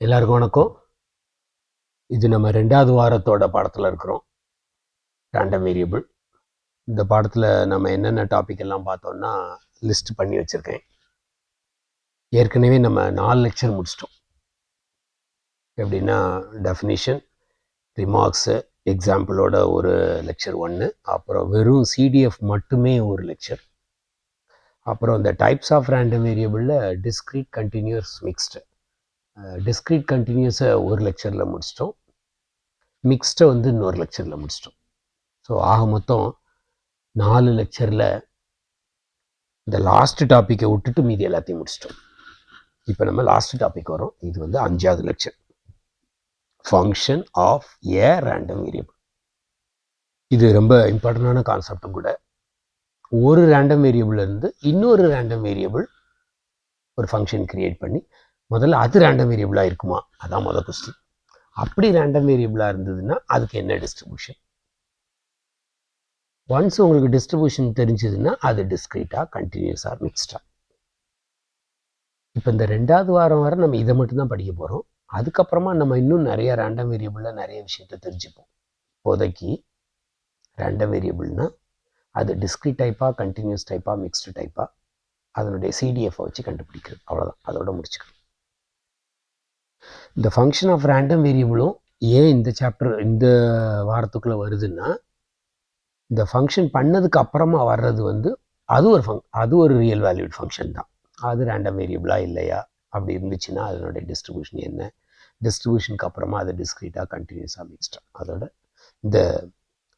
எல்லாருக்கும் வணக்கம். இது நம்ம 2வது வாரத்தோட பாடத்தில் இருக்கிறோம். Random variable. இந்த பாடத்தில் நம்ம என்னென்ன டாபிக் எல்லாம் பார்த்தோம்னா லிஸ்ட் பண்ணி வச்சுருக்கேன். ஏற்கனவே நம்ம 4 லெக்சர் முடிச்சிட்டோம். எப்படின்னா டெஃபினிஷன், ரிமார்க்ஸு, எக்ஸாம்பிளோட ஒரு லெக்சர் 1, அப்புறம் வெறும் சிடிஎஃப் மட்டுமே ஒரு லெக்சர், அப்புறம் இந்த டைப்ஸ் ஆஃப் ரேண்டம் வேரியபிளில் டிஸ்க்ரீட், கண்டினியூஸ், மிக்ஸ்டு. டிஸ்க்ரீட் கண்டினியூஸை ஒரு லெக்சரில் முடிச்சிட்டோம், மிக்ஸ்டை வந்து இன்னொரு லெக்சரில் முடிச்சிட்டோம். ஸோ ஆக மொத்தம் 4 லெக்சரில் இந்த லாஸ்ட் டாப்பிக்கை விட்டுட்டு மீதி எல்லாத்தையும் முடிச்சிட்டோம். இப்போ நம்ம லாஸ்ட் டாபிக் வரோம். இது வந்து 5வது lecture, function of a random variable. இது ரொம்ப இம்பார்ட்டண்டான கான்செப்டும் கூட. ஒரு ரேண்டம் வேரியபிள் இருந்து இன்னொரு ரேண்டம் வேரியபிள் ஒரு ஃபங்க்ஷன் கிரியேட் பண்ணி முதல்ல அது ரேண்டம் வேரியபிளாக இருக்குமா, அதான் முதல் கொஸ்டின். அப்படி ரேண்டம் வேரியபிளாக இருந்ததுன்னா அதுக்கு என்ன டிஸ்ட்ரிபியூஷன். ஒன்ஸ் உங்களுக்கு டிஸ்ட்ரிபியூஷன் தெரிஞ்சதுன்னா அது டிஸ்க்ரீட்டா, கண்டினியூஸா, மிக்ஸ்டா. இப்போ இந்த 2வது வாரம் வரை நம்ம இதை மட்டும்தான் படிக்க போகிறோம். அதுக்கப்புறமா நம்ம இன்னும் நிறைய ரேண்டம் வேரியபிளில் நிறைய விஷயத்த தெரிஞ்சுப்போம். இப்போதைக்கு ரேண்டம் வேரியபிள்னா அது டிஸ்க்ரீட் டைப்பா, கண்டினியூஸ் டைப்பா, மிக்ஸ்டு டைப்பா, அதனுடைய சிடிஎஃப் வச்சு கண்டுபிடிக்கிறது. அவ்வளோதான், அதோட முடிச்சுக்கணும். இந்த ஃபங்க்ஷன் ஆஃப் ரேண்டம் வேரியபிளும் ஏன் இந்த சாப்டர் இந்த வாரத்துக்குள்ளே வருதுன்னா, இந்த ஃபங்க்ஷன் பண்ணதுக்கு அப்புறமா வர்றது வந்து அது ஒரு ரியல் வேல்யூட் ஃபங்க்ஷன் தான். அது ரேண்டம் வேரியபிளா இல்லையா, அப்படி இருந்துச்சுன்னா அதனுடைய டிஸ்ட்ரிபியூஷன் என்ன, டிஸ்ட்ரிபியூஷனுக்கு அப்புறமா அது டிஸ்க்ரீட்டா, கண்டினியூஸா, மிக்ஸ்டா. அதோட இந்த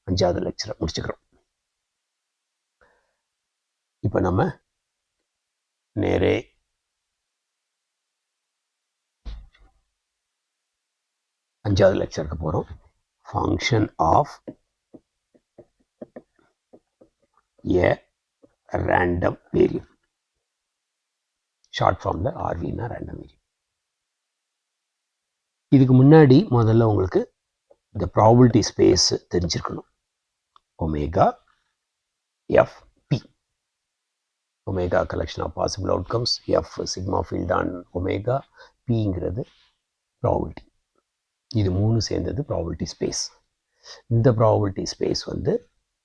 5வது லெக்சரை முடிச்சுக்கிறோம். இப்போ நம்ம நேரே 5வது லெக்சருக்கு போகிறோம். Function of a random variable, short ஃபார்மில் ஆர்வின்னா ரேண்டம் வேரியபிள். இதுக்கு முன்னாடி முதல்ல உங்களுக்கு இந்த ப்ராபபிலிட்டி ஸ்பேஸ் தெரிஞ்சிருக்கணும். Omega F P, omega collection of possible outcomes, F sigma field on omega, பிங்கிறது ப்ராபபிலிட்டி. இது 3 சேர்ந்தது ப்ராபபிலிட்டி ஸ்பேஸ். இந்த ப்ராபபிலிட்டி ஸ்பேஸ் வந்து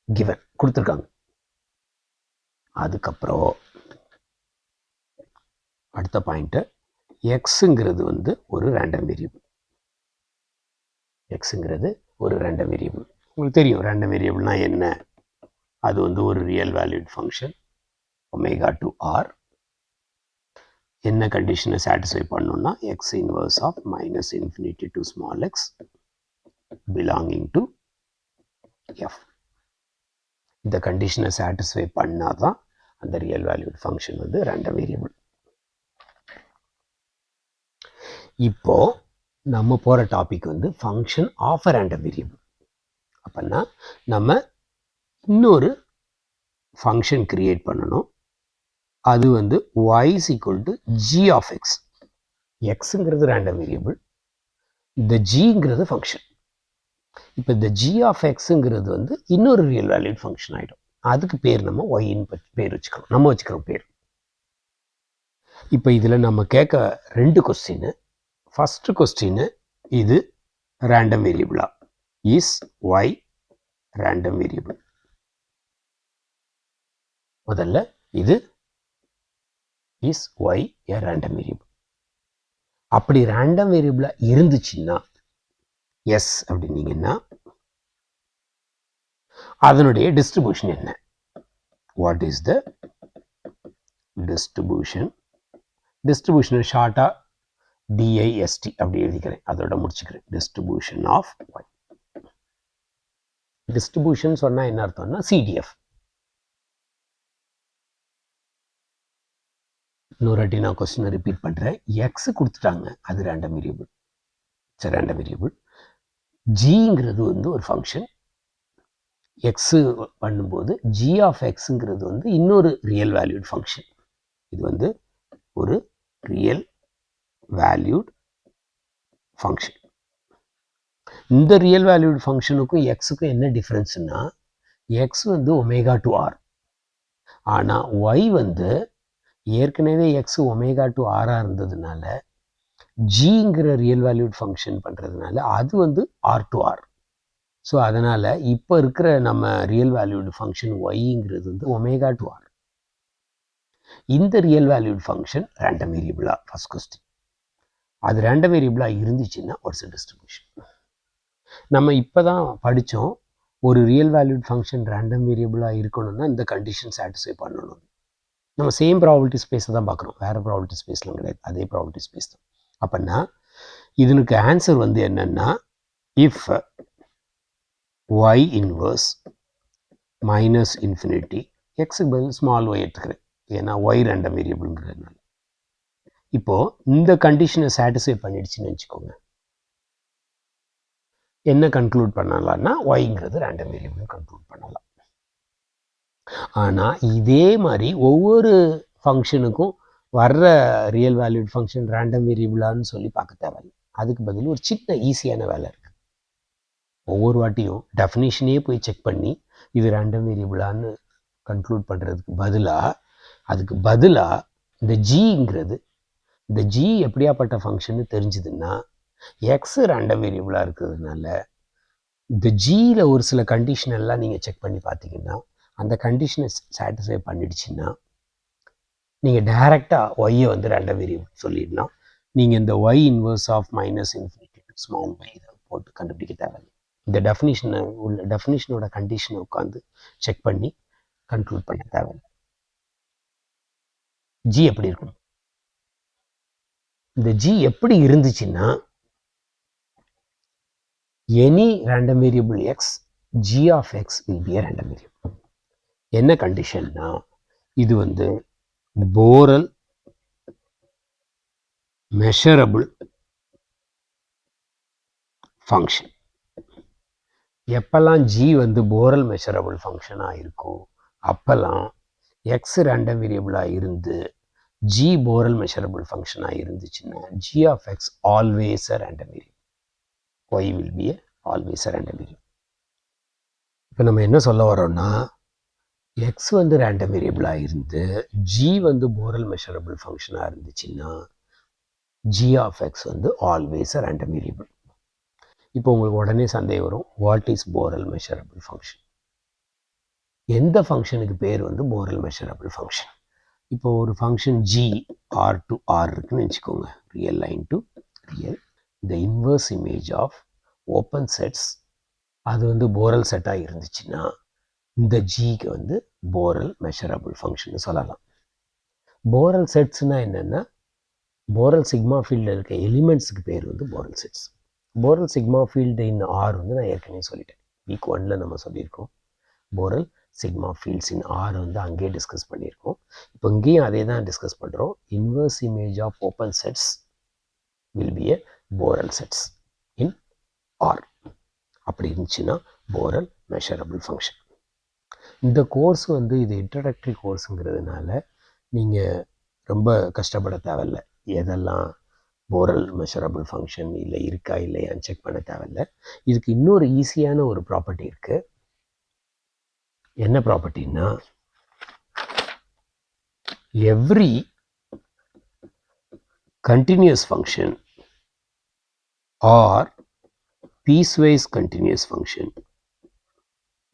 கிவன் கொடுத்துருக்காங்க. அதுக்கப்புறம் அடுத்த பாயிண்ட்டு, எக்ஸுங்கிறது வந்து ஒரு ரேண்டம் வேரியபிள். எக்ஸுங்கிறது ஒரு ரேண்டம் வேரியபிள். உங்களுக்கு தெரியும் ரேண்டம் வேரியபிள்னா என்ன. அது வந்து ஒரு real valued function, omega to R. என்ன கண்டிஷனை சாட்டிஸ்ஃபை பண்ணணும்னா x inverse of minus infinity to small x belonging to f. இந்த கண்டிஷனை சாட்டிஸ்ஃபை பண்ணாதான் அந்த ரியல் வேல்யூட் ஃபங்க்ஷன் வந்து ரேண்டம் வேரியபிள். இப்போ நம்ம போகிற டாபிக் வந்து function of a random variable. அப்படின்னா நம்ம இன்னொரு ஃபங்க்ஷன் கிரியேட் பண்ணணும். அது வந்து y is equal to g of x. xங்கிறது ரேண்டம் வேரியபிள், இந்த gங்கிறது ஃபங்க்ஷன். இப்போ இந்த g of xங்கிறது வந்து இன்னொரு ரியல் வேல்யூட் ஃபங்க்ஷன் ஆகிடும். அதுக்கு பேர் நம்ம yன்னு பேர் வச்சுக்கிறோம், நம்ம வச்சுக்கிறோம் பேர். இப்போ இதில் நம்ம கேட்க 2 கொஸ்டின். ஃபர்ஸ்ட் கொஸ்டின், இது ரேண்டம் வேரியபிளா, இஸ் y ரேண்டம் வேரியபிள். முதல்ல இது is y a random variable. அப்படி ரேண்டம் வேரியபிளா இருந்துச்சுன்னா எஸ் அப்படின்னீங்கன்னா அதனுடைய டிஸ்ட்ரிபியூஷன் என்ன. What is the distribution. Distribution ஷார்ட்டா DIST அப்படி எழுதிக்கிறேன், அதோட முடிச்சுக்கிறேன். Distribution of y. டிஸ்ட்ரிபியூஷன் சொன்னா என்ன அர்த்தம்னா CDF. இன்னொரு வாட்டி நான் கொஸ்டினை ரிப்பீட் பண்ணுறேன். எக்ஸ் கொடுத்துட்டாங்க, அது ரேண்டம் வேரியபிள், சரி ரேண்டம் வேரியபிள். ஜிங்கிறது வந்து ஒரு ஃபங்க்ஷன். எக்ஸு பண்ணும்போது ஜி ஆஃப் எக்ஸுங்கிறது வந்து இன்னொரு ரியல் வேல்யூட் ஃபங்க்ஷன். இது வந்து ஒரு ரியல் வேல்யூட் ஃபங்க்ஷன். இந்த ரியல் வேல்யூட் ஃபங்க்ஷனுக்கும் எக்ஸுக்கும் என்ன டிஃப்ரென்ஸ்னா, எக்ஸ் வந்து ஒமேகா டு ஆர், ஆனால் ஒய் வந்து ஏற்கனவே எக்ஸ் ஒமேகா டு ஆராக இருந்ததுனால ஜிங்கிற ரியல் வேல்யூட் ஃபங்க்ஷன் பண்ணுறதுனால அது வந்து ஆர் டு ஆர். ஸோ அதனால் இப்போ இருக்கிற நம்ம ரியல் வேல்யூடு ஃபங்க்ஷன் ஒய்ங்கிறது வந்து ஒமேகா டு ஆர். இந்த ரியல் வேல்யூட் ஃபங்க்ஷன் ரேண்டம் வேரியபிளா? First question. அது ரேண்டம் வேரியபிளாக இருந்துச்சுன்னா வாட்ஸ் டிஸ்ட்ரிபியூஷன்? நம்ம இப்போ தான் படித்தோம், ஒரு ரியல் வேல்யூட் ஃபங்க்ஷன் ரேண்டம் வேரியபிளாக இருக்கணும்னா இந்த கண்டிஷன் சாட்டிஸ்ஃபை பண்ணணும். நம்ம சேம் ப்ராபபிலிட்டி ஸ்பேஸை தான் பார்க்குறோம், வேறு ப்ராபபிலிட்டி ஸ்பேஸ்லாம் கிடையாது, அதே ப்ராபபிலிட்டி ஸ்பேஸ் தான். அப்படின்னா இதனுக்கு ஆன்சர் வந்து என்னென்னா, if y inverse minus infinity, எக்ஸுக்கு பதில் ஸ்மால் ஒய் எடுத்துக்கிறேன், ஏன்னா ஒய் ரேண்டம் வேரியபிள்ங்கிறதுனால. இப்போது இந்த கண்டிஷனை சாட்டிஸ்ஃபை பண்ணிடுச்சுன்னு வச்சுக்கோங்க, என்ன கன்க்ளூட் பண்ணலாம்னா ஒய்ங்கிறது ரேண்டம் வேரியபிள் கன்க்ளூட் பண்ணலாம். ஆனால் இதே மாதிரி ஒவ்வொரு ஃபங்க்ஷனுக்கும் வர்ற ரியல் வேல்யூட் ஃபங்க்ஷன் ரேண்டம் வேரியபிளான்னு சொல்லி பார்க்க தேவையில்லை. அதுக்கு பதில் ஒரு சின்ன ஈஸியான வேலை இருக்குது. ஒவ்வொரு வாட்டியும் டெஃபினேஷனே போய் செக் பண்ணி இது ரேண்டம் வேரியபிளான்னு கன்க்ளூட் பண்ணுறதுக்கு அதுக்கு பதிலாக இந்த ஜிங்கிறது, இந்த ஜி எப்படியாப்பட்ட ஃபங்க்ஷன்னு தெரிஞ்சுதுன்னா, எக்ஸ் ரேண்டம் வேரியபிளாக இருக்கிறதுனால இந்த ஜியில் ஒரு சில கண்டிஷன் எல்லாம் நீங்கள் செக் பண்ணி பார்த்தீங்கன்னா, அந்த கண்டிஷனை சாட்டிஸ்ஃபை பண்ணிடுச்சுன்னா நீங்கள் டைரெக்டாக ஒய்யை வந்து ரேண்டம் வேரியபிள் சொல்லிடலாம். நீங்கள் இந்த y inverse of minus infinity to small y இதை போட்டு கண்டுபிடிக்க தேவையில்லை. இந்த டெஃபினிஷனோட கண்டிஷனை உட்காந்து செக் பண்ணி கன்க்ளூட் பண்ண தேவையில்லை. ஜி எப்படி இருக்கணும்? இந்த ஜி எப்படி இருந்துச்சுன்னா, any random variable x, g of x will be a random variable. என்ன கண்டிஷன்னா, இது வந்து போரல் மெஷரபிள் ஃபங்க்ஷன். எப்பெல்லாம் ஜி வந்து போரல் மெஷரபிள் ஃபங்க்ஷனாக இருக்கும் அப்போல்லாம் எக்ஸ் ரேண்டம் வேரியபிளாக இருந்து ஜி போரல் மெஷரபிள் ஃபங்க்ஷனாக இருந்துச்சுன்னா g of x always a random variable, y will be always a random variable. இப்போ நம்ம என்ன சொல்ல வரோம்னா, எக்ஸ் வந்து ரேண்டம் வேரியபிளாக இருந்து ஜி வந்து போரல் மெஷரபிள் ஃபங்க்ஷனாக இருந்துச்சுன்னா ஜி ஆஃப் எக்ஸ் வந்து ஆல்வேஸ் அ ரேண்டம் வேரியபிள். இப்போ உங்களுக்கு உடனே சந்தேகம் வரும், what is Borel measurable function? எந்த ஃபங்க்ஷனுக்கு பேர் வந்து போரல் மெஷரபிள் ஃபங்க்ஷன்? இப்போ ஒரு function g R to R இருக்குன்னு வச்சுக்கோங்க, real line to real, the inverse image of open sets, அது வந்து போரல் செட்டாக இருந்துச்சுன்னா இந்த ஜிக்கு வந்து போரல் மெஷரபிள் ஃபங்க்ஷன் சொல்லலாம். போரல் செட்ஸ்னால் என்னென்னா, போரல் சிக்மா ஃபீல்டில் இருக்க எலிமெண்ட்ஸுக்கு பேர் வந்து borewell sets. Borel sigma field in R வந்து நான் ஏற்கனவே சொல்லிட்டேன், வீக் 1ல் நம்ம சொல்லியிருக்கோம். Borel sigma fields in R வந்து அங்கேயே டிஸ்கஸ் பண்ணியிருக்கோம். இப்போ இங்கேயும் அதே தான் டிஸ்கஸ் பண்ணுறோம். Inverse image of open sets will be a Borel sets in R. அப்படி இருந்துச்சுன்னா போரல் மெஷரபிள் ஃபங்க்ஷன். இந்த கோர்ஸ் வந்து இது இன்ட்ரடக்டரி கோர்ஸுங்கிறதுனால நீங்கள் ரொம்ப கஷ்டப்பட தேவையில்லை. எதெல்லாம் போரல் மெஷரபிள் ஃபங்க்ஷன் இல்லை இருக்கா இல்லையான்னு செக் பண்ண தேவையில்லை. இதுக்கு இன்னொரு ஈஸியான ஒரு ப்ராப்பர்ட்டி இருக்குது. என்ன ப்ராப்பர்ட்டின்னா, every continuous function or piecewise continuous function,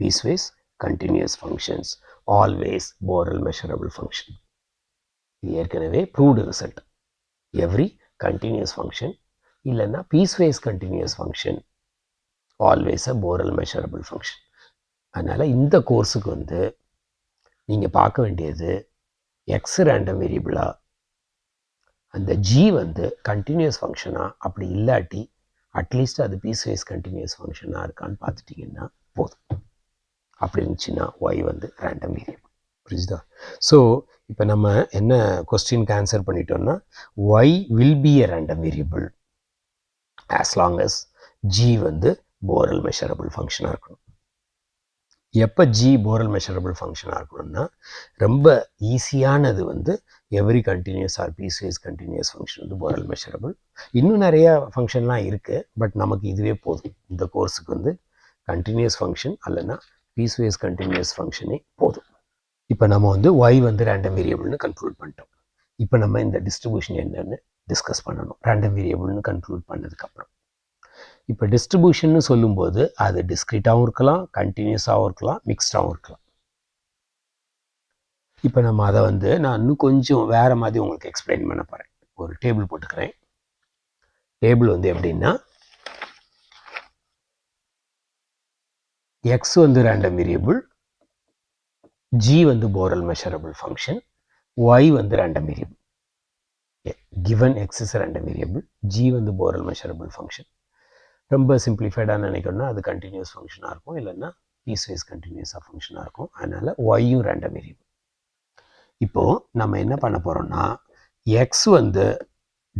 piecewise continuous functions always Borel measurable function. இது ஏற்கனவே proved result. Every continuous function இல்லைன்னா piecewise continuous function always a Borel measurable function. அதனால் இந்த கோர்ஸுக்கு வந்து நீங்கள் பார்க்க வேண்டியது எக்ஸ் ரேண்டம் வேரியபிளா, அந்த ஜி வந்து கண்டினியூஸ் ஃபங்க்ஷனா, அப்படி இல்லாட்டி அட்லீஸ்ட் அது பீஸ்வைஸ் கண்டினியூஸ் ஃபங்க்ஷனாக இருக்கான்னு பார்த்துட்டிங்கன்னா போதும். அப்படி இருந்துச்சுன்னா ஒய் வந்து ரேண்டம் வேரியபிள். புரிஞ்சுதா? ஸோ இப்போ நம்ம என்ன கொஸ்டினுக்கு ஆன்சர் பண்ணிட்டோம்னா, y will be a random variable as long as g வந்து போரல் மெஷரபிள் ஃபங்க்ஷனாக இருக்கணும். எப்போ ஜி போரல் மெஷரபிள் ஃபங்க்ஷனாக இருக்கணும்னா, ரொம்ப ஈஸியானது வந்து every continuous or piecewise continuous function வந்து போரல் மெஷரபிள். இன்னும் நிறையா ஃபங்க்ஷன்லாம் இருக்குது, பட் நமக்கு இதுவே போதும். இந்த கோர்ஸுக்கு வந்து கண்டினியூஸ் ஃபங்க்ஷன் அல்லைன்னா பீஸ்வைஸ் கண்டினியூஸ் ஃபங்க்ஷனே போதும். இப்போ நம்ம வந்து ஒய் வந்து ரேண்டம் வேரியபிள்னு கன்க்ளூட் பண்ணிட்டோம். இப்போ நம்ம இந்த டிஸ்ட்ரிபியூஷன் என்னன்னு டிஸ்கஸ் பண்ணணும் ரேண்டம் வேரியபிள்னு கன்க்ளூட் பண்ணதுக்கப்புறம். இப்போ டிஸ்ட்ரிபியூஷன்னு சொல்லும்போது அது டிஸ்க்ரீட்டாகவும் இருக்கலாம், கண்டினியூஸாகவும் இருக்கலாம், மிக்ஸ்டாகவும் இருக்கலாம். இப்போ நம்ம அதை நான் இன்னும் கொஞ்சம் வேறு மாதிரி உங்களுக்கு எக்ஸ்பிளைன் பண்ண போகிறேன். ஒரு டேபிள் போட்டுக்கிறேன். டேபிள் எப்படின்னா x random variable, g borewell measurable function, y random variable. given x is a random variable, g borewell measurable function. ரொம்ப சிம்பிளிஃபைடாக நினைக்கணும்னா அது கண்டினியூஸ் ஃபங்க்ஷனாக இருக்கும், இல்லைன்னா பீஸ்வைஸ் கண்டினியூஸாக ஃபங்க்ஷனாக இருக்கும். அதனால் y ரேண்டம் வேரியபிள். இப்போது நம்ம என்ன பண்ண போகிறோம்னா x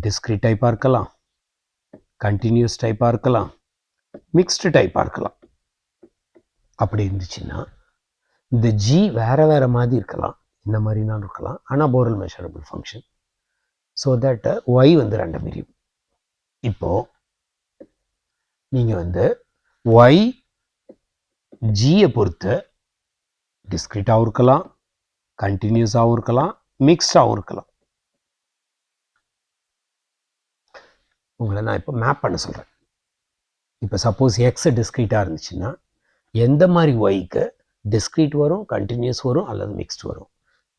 டிஸ்க்ரீட் டைப்பாக இருக்கலாம், கண்டினியூஸ் டைப்பாக இருக்கலாம், மிக்ஸ்டு டைப்பாக இருக்கலாம். அப்படி இருந்துச்சுன்னா இந்த g வேறு மாதிரி இருக்கலாம், இந்த மாதிரினாலும் இருக்கலாம், ஆனால் borewell measurable function. So that y random variable. இப்போது நீங்கள் y g பொறுத்து டிஸ்க்ரீட்டாகவும் இருக்கலாம், கண்டினியூஸாகவும் இருக்கலாம், மிக்ஸ்டாகவும் இருக்கலாம். உங்களை நான் இப்போ மேப் பண்ண சொல்கிறேன். இப்போ சப்போஸ் எக்ஸ் டிஸ்க்ரீட்டாக இருந்துச்சுன்னா எந்த மாதிரி ஒய்க்கு டிஸ்க்ரீட் வரும், கண்டினியூஸ் வரும், அல்லது மிக்ஸ்ட் வரும்.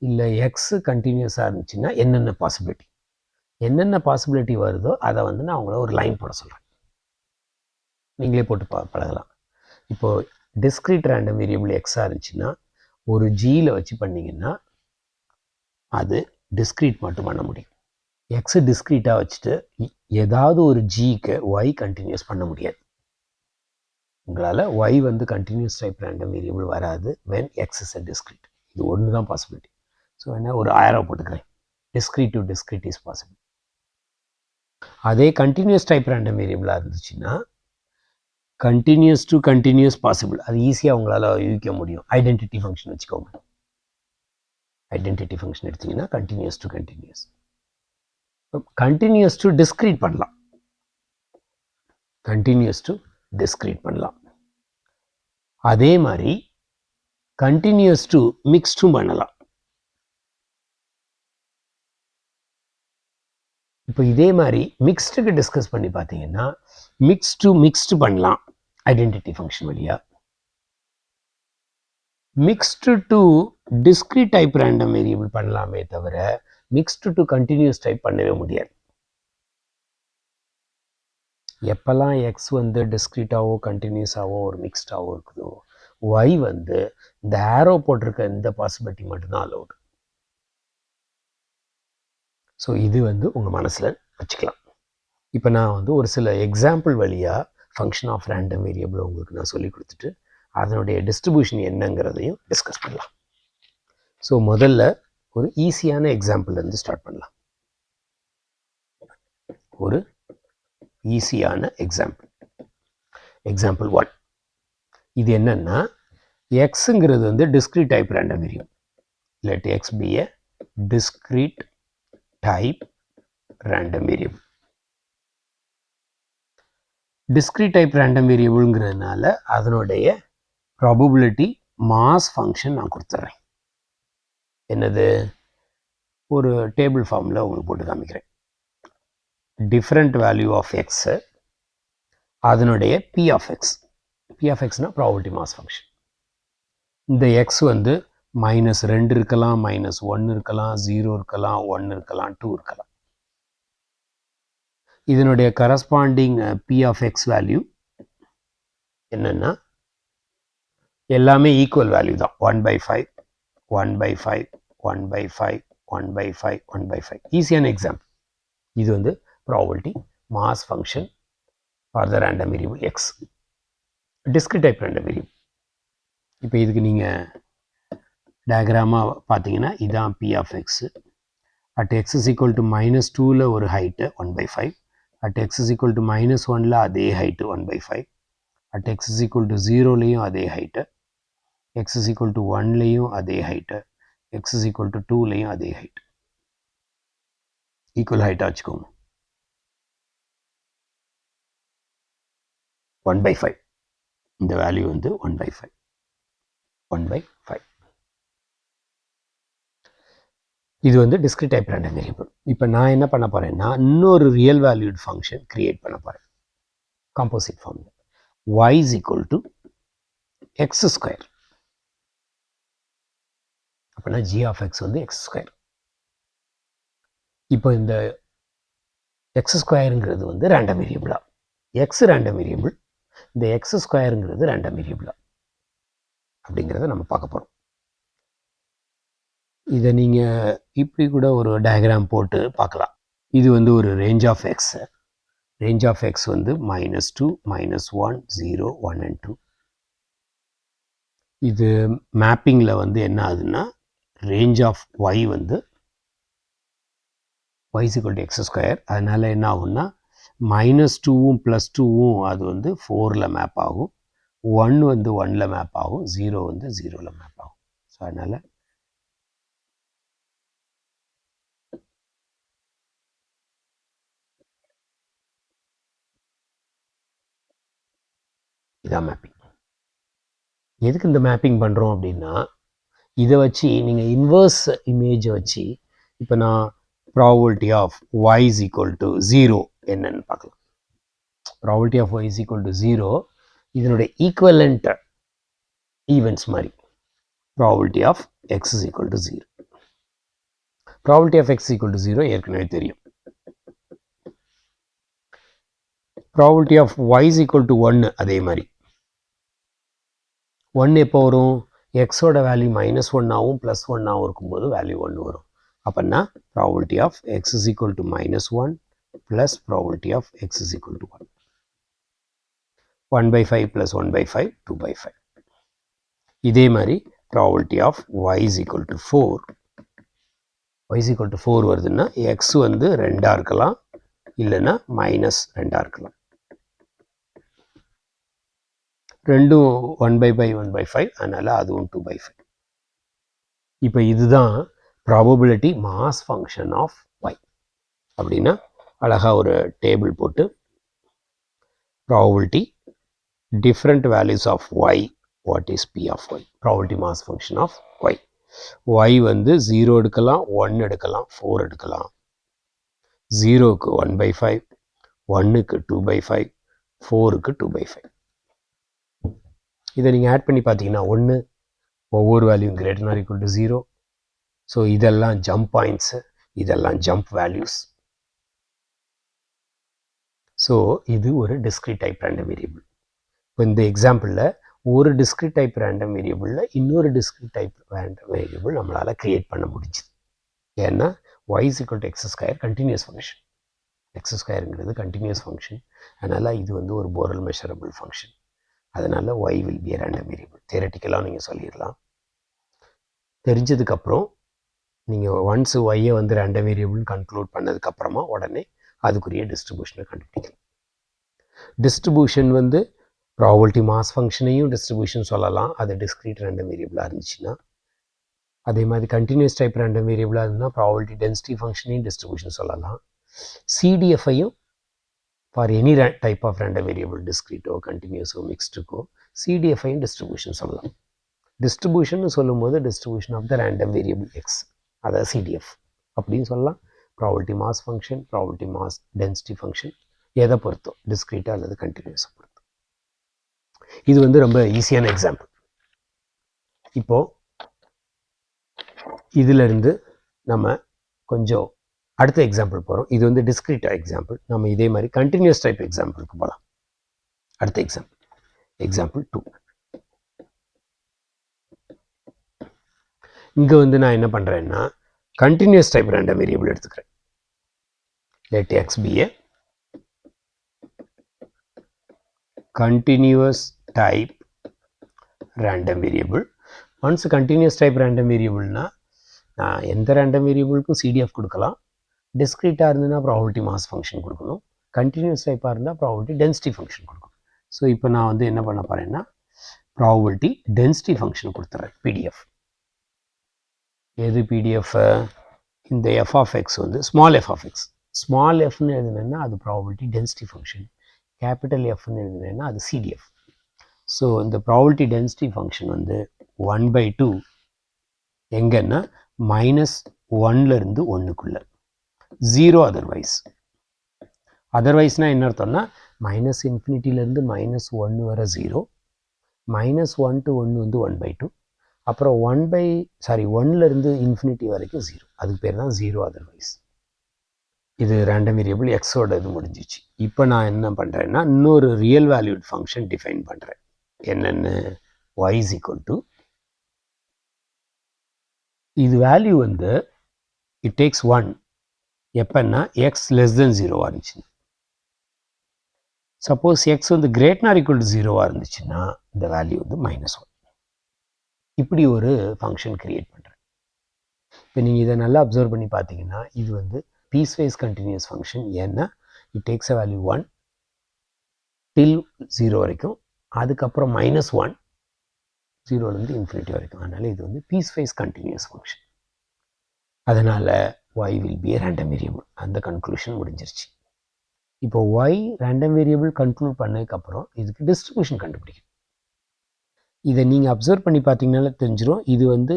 இல்லை எக்ஸு கண்டினியூஸாக இருந்துச்சுன்னா என்னென்ன பாசிபிலிட்டி வருதோ அதை நான் உங்களை ஒரு லைன் போட சொல்கிறேன். நீங்களே போட்டு பழகலாம். இப்போது டிஸ்க்ரீட் ரேண்டம் வேரியபிள் எக்ஸாக இருந்துச்சுன்னா ஒரு ஜியில் வச்சு பண்ணிங்கன்னா அது டிஸ்க்ரீட் மட்டும் பண்ண முடியும். எக்ஸு டிஸ்க்ரீட்டாக வச்சுட்டு ஏதாவது ஒரு ஜிக்கு ஒய் கண்டினியூஸ் பண்ண முடியாது. உங்களால் y continuous type random variable வராது when x is a discrete. இது ஒன்று தான் பாசிபிலிட்டி. ஸோ ஒரு ஆரோ போட்டுக்கிறேன், discrete to discrete is possible. அதே கண்டினியூஸ் டைப் ரேண்டம் வேரியபிளாக இருந்துச்சுன்னா கண்டினியூஸ் டு கண்டினியூஸ் பாசிபிள். அது ஈஸியாக உங்களால் யூகிக்க முடியும். ஐடென்டிட்டி ஃபங்க்ஷன் வச்சுக்கோங்க. ஐடென்டிட்டி ஃபங்க்ஷன் எடுத்திங்கன்னா continuous to continuous. Continuous to discrete பண்ணலாம், கண்டினியூஸ் டு டிஸ்க்ரீட் பண்ணலாம். அதே மாதிரி கண்டினியூஸ் டு மிக்ஸ்டும் பண்ணலாம். இப்போ இதே மாதிரி மிக்ஸ்டுக்கு டிஸ்கஸ் பண்ணி பார்த்தீங்கன்னா மிக்ஸ்டு பண்ணலாம் ஐடென்டிட்டி ஃபங்க்ஷன் வழியா. Mixed to discrete type random variable பண்ணலாமே தவிர மிக்ஸ்டு டு கண்டினியூஸ் டைப் பண்ணவே முடியாது. எப்போல்லாம் எக்ஸ் டிஸ்க்ரீட்டாவோ கண்டினியூஸாவோ ஒரு மிக்ஸ்டாவோ இருக்குதோ ஒய் இந்த ஆரோ போட்டிருக்க இந்த பாசிபிலிட்டி மட்டும்தான் அலௌடு. ஸோ இது உங்கள் மனசில் வச்சுக்கலாம். இப்போ நான் ஒரு சில எக்ஸாம்பிள் வழியாக ஃபங்க்ஷன் ஆஃப் ரேண்டம் வேரியபிள் உங்களுக்கு நான் சொல்லி கொடுத்துட்டு அதனுடைய டிஸ்ட்ரிபியூஷன் என்னங்கிறதையும் டிஸ்கஸ் பண்ணலாம். ஸோ முதல்ல ஒரு ஈஸியான எக்ஸாம்பிள்லேருந்து ஸ்டார்ட் பண்ணலாம். ஒரு ஈஸியான எக்ஸாம்பிள் 1. இது என்னன்னா எக்ஸுங்கிறது discrete type random variable. Let X be a discrete type random variable. Discrete type random வேரியபிள்ங்கிறதுனால அதனுடைய ப்ராபபிலிட்டி மாஸ் ஃபங்க்ஷன் நான் கொடுத்துட்றேன். என்னது, ஒரு டேபிள் ஃபார்மில் உங்களுக்கு போட்டு காமிக்கிறேன். டிஃப்ரெண்ட் வேல்யூ ஆஃப் எக்ஸு, அதனுடைய பி ஆஃப் எக்ஸ்னால் ப்ராபபிலிட்டி மாஸ் ஃபங்க்ஷன். இந்த எக்ஸ் -2 இருக்கலாம், -1 இருக்கலாம், 0 இருக்கலாம், 1 இருக்கலாம், 2 இருக்கலாம். இதனுடைய corresponding p of x value என்னன்னா எல்லாமே ஈக்குவல் வேல்யூ தான். 1/5, 1/5, 1/5, 1/5, 1/5. ஈஸியான எக்ஸாம்பிள். இது probability mass function for the random variable X, discrete type random variable. இப்போ இதுக்கு நீங்கள் டயக்ராமாக பார்த்தீங்கன்னா இதான் P of X. At X is equal to -2ல் ஒரு height 1/5, at X is equal to -1ல் அதே height 1/5, at X is equal to 0லையும் அதே height, X is equal to 1லையும் அதே height, X is equal to 2லையும் அதே ஹைட்டு. ஈக்குவல் ஹைட்டாக வச்சுக்கோங்க. 1/5. இந்த வேல்யூ 1/5. இது வந்து டிஸ்கிரீட் டைப் ரேண்டம் வேரியபிள். இப்போ நான் என்ன பண்ண போகிறேன்னா இன்னொரு ரியல் வேல்யூட் ஃபங்க்ஷன் கிரியேட் பண்ண போகிறேன் காம்போசிட் ஃபார்மில். y is equal to x square. அப்படின்னா g of x வந்து x ஸ்கொயர். இப்போ இந்த x ஸ்கொயருங்கிறது வந்து ரேண்டம் வேரியபிளா, x ரேண்டம் வேரியபிள், இந்த x ஸ்கொயருங்கிறது ரேண்டம் வேரியபிளா அப்படிங்கிறத நம்ம பார்க்க போகிறோம். இதை நீங்கள் இப்படி கூட ஒரு டயக்ராம் போட்டு பார்க்கலாம். இது வந்து ஒரு range of x. Range of X வந்து -2, -1, 0, 1 and 2. இது மேப்பிங்கில் வந்து என்ன ஆகுதுன்னா ரேஞ்ச் ஆஃப் ஒய் வந்து y is equal to x square. அதனால் என்ன ஆகும்னா -2வும் +2வும் அது வந்து 4ல் மேப் ஆகும், 1 வந்து 1ல் மேப் ஆகும், 0 வந்து 0ல் மேப் ஆகும். ஸோ அதனால் இதான் மேப்பிங். எதுக்கு இந்த மேப்பிங் பண்ணுறோம் அப்படின்னா இதை வச்சு நீங்கள் இன்வர்ஸ் இமேஜை வச்சு இப்போ நான் probability of y is equal to 0 என்னன்னு பார்க்கலாம். Probability of y is equal to 0 இதனுடைய ஈக்குவலண்ட் ஈவெண்ட்ஸ் மாதிரி. Probability of x is equal to 0. Probability of x is equal to 0 ஏற்கனவே தெரியும். Probability of y is equal to 1 அதே மாதிரி. 1 எப்போ வரும்? எக்ஸோட வேல்யூ -1 ஆகும் +1 ஆகும் இருக்கும்போது வேல்யூ 1 வரும். அப்படின்னா probability of x is equal to -1 plus probability of x is equal to 1. 1/5 plus 1/5 2/5. இதே மாதிரி probability of y is equal to 4. y is equal to 4 வருதுன்னா x வந்து 2 இருக்கலாம், இல்லைன்னா -2 இருக்கலாம். ரெண்டும் 1/5 1/5, அதனால் அதுவும் 2/5. இப்போ இதுதான் probability mass function of y. அப்படின்னா அழகாக ஒரு டேபிள் போட்டு probability different values of y, what is p of y, probability mass function of y. y வந்து 0 எடுக்கலாம், 1 எடுக்கலாம், 4 எடுக்கலாம். 0க்கு 1/5, 1க்கு 2/5, 4க்கு 2/5. இதை நீங்கள் ஆட் பண்ணி பார்த்தீங்கன்னா 1 ஒவ்வொரு value greater or equal to 0. So இதெல்லாம் ஜம்ப் பாயிண்ட்ஸு, இதெல்லாம் ஜம்ப் வேல்யூஸ். ஸோ இது ஒரு டிஸ்கிரீட் டைப் ரேண்டம் வேரியபிள். இப்போ இந்த எக்ஸாம்பிளில் ஒரு டிஸ்கிரீட் டைப் ரேண்டம் வேரியபிளில் இன்னொரு டிஸ்கிரீட் டைப் ரேண்டம் வேரியபிள் நம்மளால் க்ரியேட் பண்ண முடிஞ்சுது. ஏன்னா y is equal to x square continuous function. X ஸ்கொயருங்கிறது கண்டினியூஸ் ஃபங்க்ஷன். அதனால் இது வந்து ஒரு போரல் மெஷரபிள் ஃபங்க்ஷன். அதனால் y will be a random variable. தியரட்டிக்கலாக நீங்கள் சொல்லிடலாம். தெரிஞ்சதுக்கப்புறம் நீங்கள் ஒன்ஸ் ஒய்யை வந்து ரேண்டம் வேரியபிள்னு கன்க்ளூட் பண்ணதுக்கப்புறமா உடனே அதுக்குரிய டிஸ்ட்ரிபியூஷனை கண்டுபிடிக்கலாம். டிஸ்ட்ரிபியூஷன் வந்து ப்ராபபிலிட்டி மாஸ் ஃபங்க்ஷனையும் டிஸ்ட்ரிபியூஷன் சொல்லலாம், அது டிஸ்கிரீட் ரேண்டம் வேரியபிளாக இருந்துச்சுன்னா. அதே மாதிரி கண்டினியூஸ் டைப் ரேண்டம் வேரியபிளாக இருந்தால் ப்ராபபிலிட்டி டென்சிட்டி ஃபங்க்ஷனையும் டிஸ்ட்ரிபியூஷன் சொல்லலாம். சிடிஎஃப்ஐயும் for any type of random variable, டிஸ்கிரீட்டோ கண்டினியூஸோ மிக்ஸ்டுக்கோ சிடிஎஃப்ஐயும் டிஸ்ட்ரிபியூஷன் சொல்லலாம். டிஸ்ட்ரிபியூஷன் சொல்லும்போது distribution of the random variable X, அதாவது சிடிஎஃப் அப்படின்னு சொல்லலாம். Probability mass function, probability mass density function, எதை பொறுத்தோ டிஸ்கிரீட்டாக அல்லது கண்டினியூஸை பொறுத்தோ. இது வந்து ரொம்ப ஈஸியான எக்ஸாம்பிள். இப்போது இதிலிருந்து நம்ம கொஞ்சம் அடுத்த எக்ஸாம்பிள் போகிறோம். இது வந்து டிஸ்கிரீட் எக்ஸாம்பிள். நம்ம இதே மாதிரி கண்டினியூஸ் டைப் எக்ஸாம்பிளுக்கு போகலாம். அடுத்த எக்ஸாம்பிள், எக்ஸாம்பிள் 2. இங்கே வந்து நான் என்ன பண்ணுறேன்னா கண்டினியூஸ் டைப் ரேண்டம் வேரியபிள் எடுத்துக்கிறேன். Let x be a continuous type random variable. Once continuous type random வேரியபிள்னா நான் எந்த ரேண்டம் வேரியபிளுக்கும் சிடிஎஃப் கொடுக்கலாம். டிஸ்கிரீட்டாக இருந்ததுன்னா ப்ராபபிலிட்டி மாஸ் ஃபங்க்ஷன் கொடுக்கணும். கண்டினியூஸ் டைப்பாக இருந்தால் ப்ராபபிலிட்டி டென்சிட்டி ஃபங்க்ஷன் கொடுக்கணும். ஸோ இப்போ நான் வந்து என்ன பண்ண போகிறேன்னா ப்ராபபிலிட்டி டென்சிட்டி ஃபங்க்ஷன் கொடுத்துட்றேன் பிடிஎஃப். எது பிடிஎஃப்? இந்த எஃப் ஆஃப் எக்ஸ் வந்து small F of X. Small எஃப்னு எழுதுனேன்னா அது ப்ராபபிலிட்டி டென்சிட்டி ஃபங்க்ஷன். கேபிட்டல் எஃப்னு எழுதுனேன்னா அது சிடிஎஃப். ஸோ இந்த ப்ராபபிலிட்டி டென்சிட்டி ஃபங்க்ஷன் வந்து 1/2 எங்கன்னா 1லேருந்து 1க்குள்ள 0 அதர்வைஸ்னால் என்ன அர்த்தம்னா -∞லேருந்து -1 வர 0, -1 to 1 வந்து 1/2, அப்புறம் 1லேருந்து இன்ஃபினிட்டி வரைக்கும் 0. அதுக்கு பேர் தான் 0 அதர்வைஸ். இது ரேண்டம் வேரியபிள் எக்ஸோட இது முடிஞ்சிச்சு. இப்போ நான் என்ன பண்ணுறேன்னா இன்னொரு ரியல் வேல்யூட் ஃபங்க்ஷன் டிஃபைன் பண்ணுறேன். என்னென்னு y is equal to, இது வேல்யூ வந்து it takes 1 எப்பன்னா x less than 0 இருந்துச்சு. சப்போஸ் x வந்து greater than or equal to 0 இருந்துச்சுன்னா இந்த வேல்யூ வந்து -1. இப்படி ஒரு ஃபங்க்ஷன் கிரியேட் பண்ணுறேன். இப்போ நீங்கள் இதை நல்லா அப்சர்வ் பண்ணி பார்த்தீங்கன்னா இது வந்து பீஸ்வைஸ் கண்டினியூஸ் ஃபங்க்ஷன். ஏன்னா it takes a value 1 till 0 வரைக்கும், அதுக்கப்புறம் -1 0லேருந்து இன்ஃபினிட்டி வரைக்கும். அதனால் இது வந்து பீஸ்வைஸ் கண்டினியூஸ் ஃபங்க்ஷன். அதனால் y will be a random variable. அந்த கன்க்ளூஷன் முடிஞ்சிருச்சு. இப்போ y ரேண்டம் வேரியபிள் கன்க்ளூட் பண்ணதுக்கப்புறம் இதுக்கு டிஸ்ட்ரிபியூஷன் கண்டுபிடிக்கும். இதை நீங்கள் அப்சர்வ் பண்ணி பார்த்தீங்கனால தெரிஞ்சிடும். இது வந்து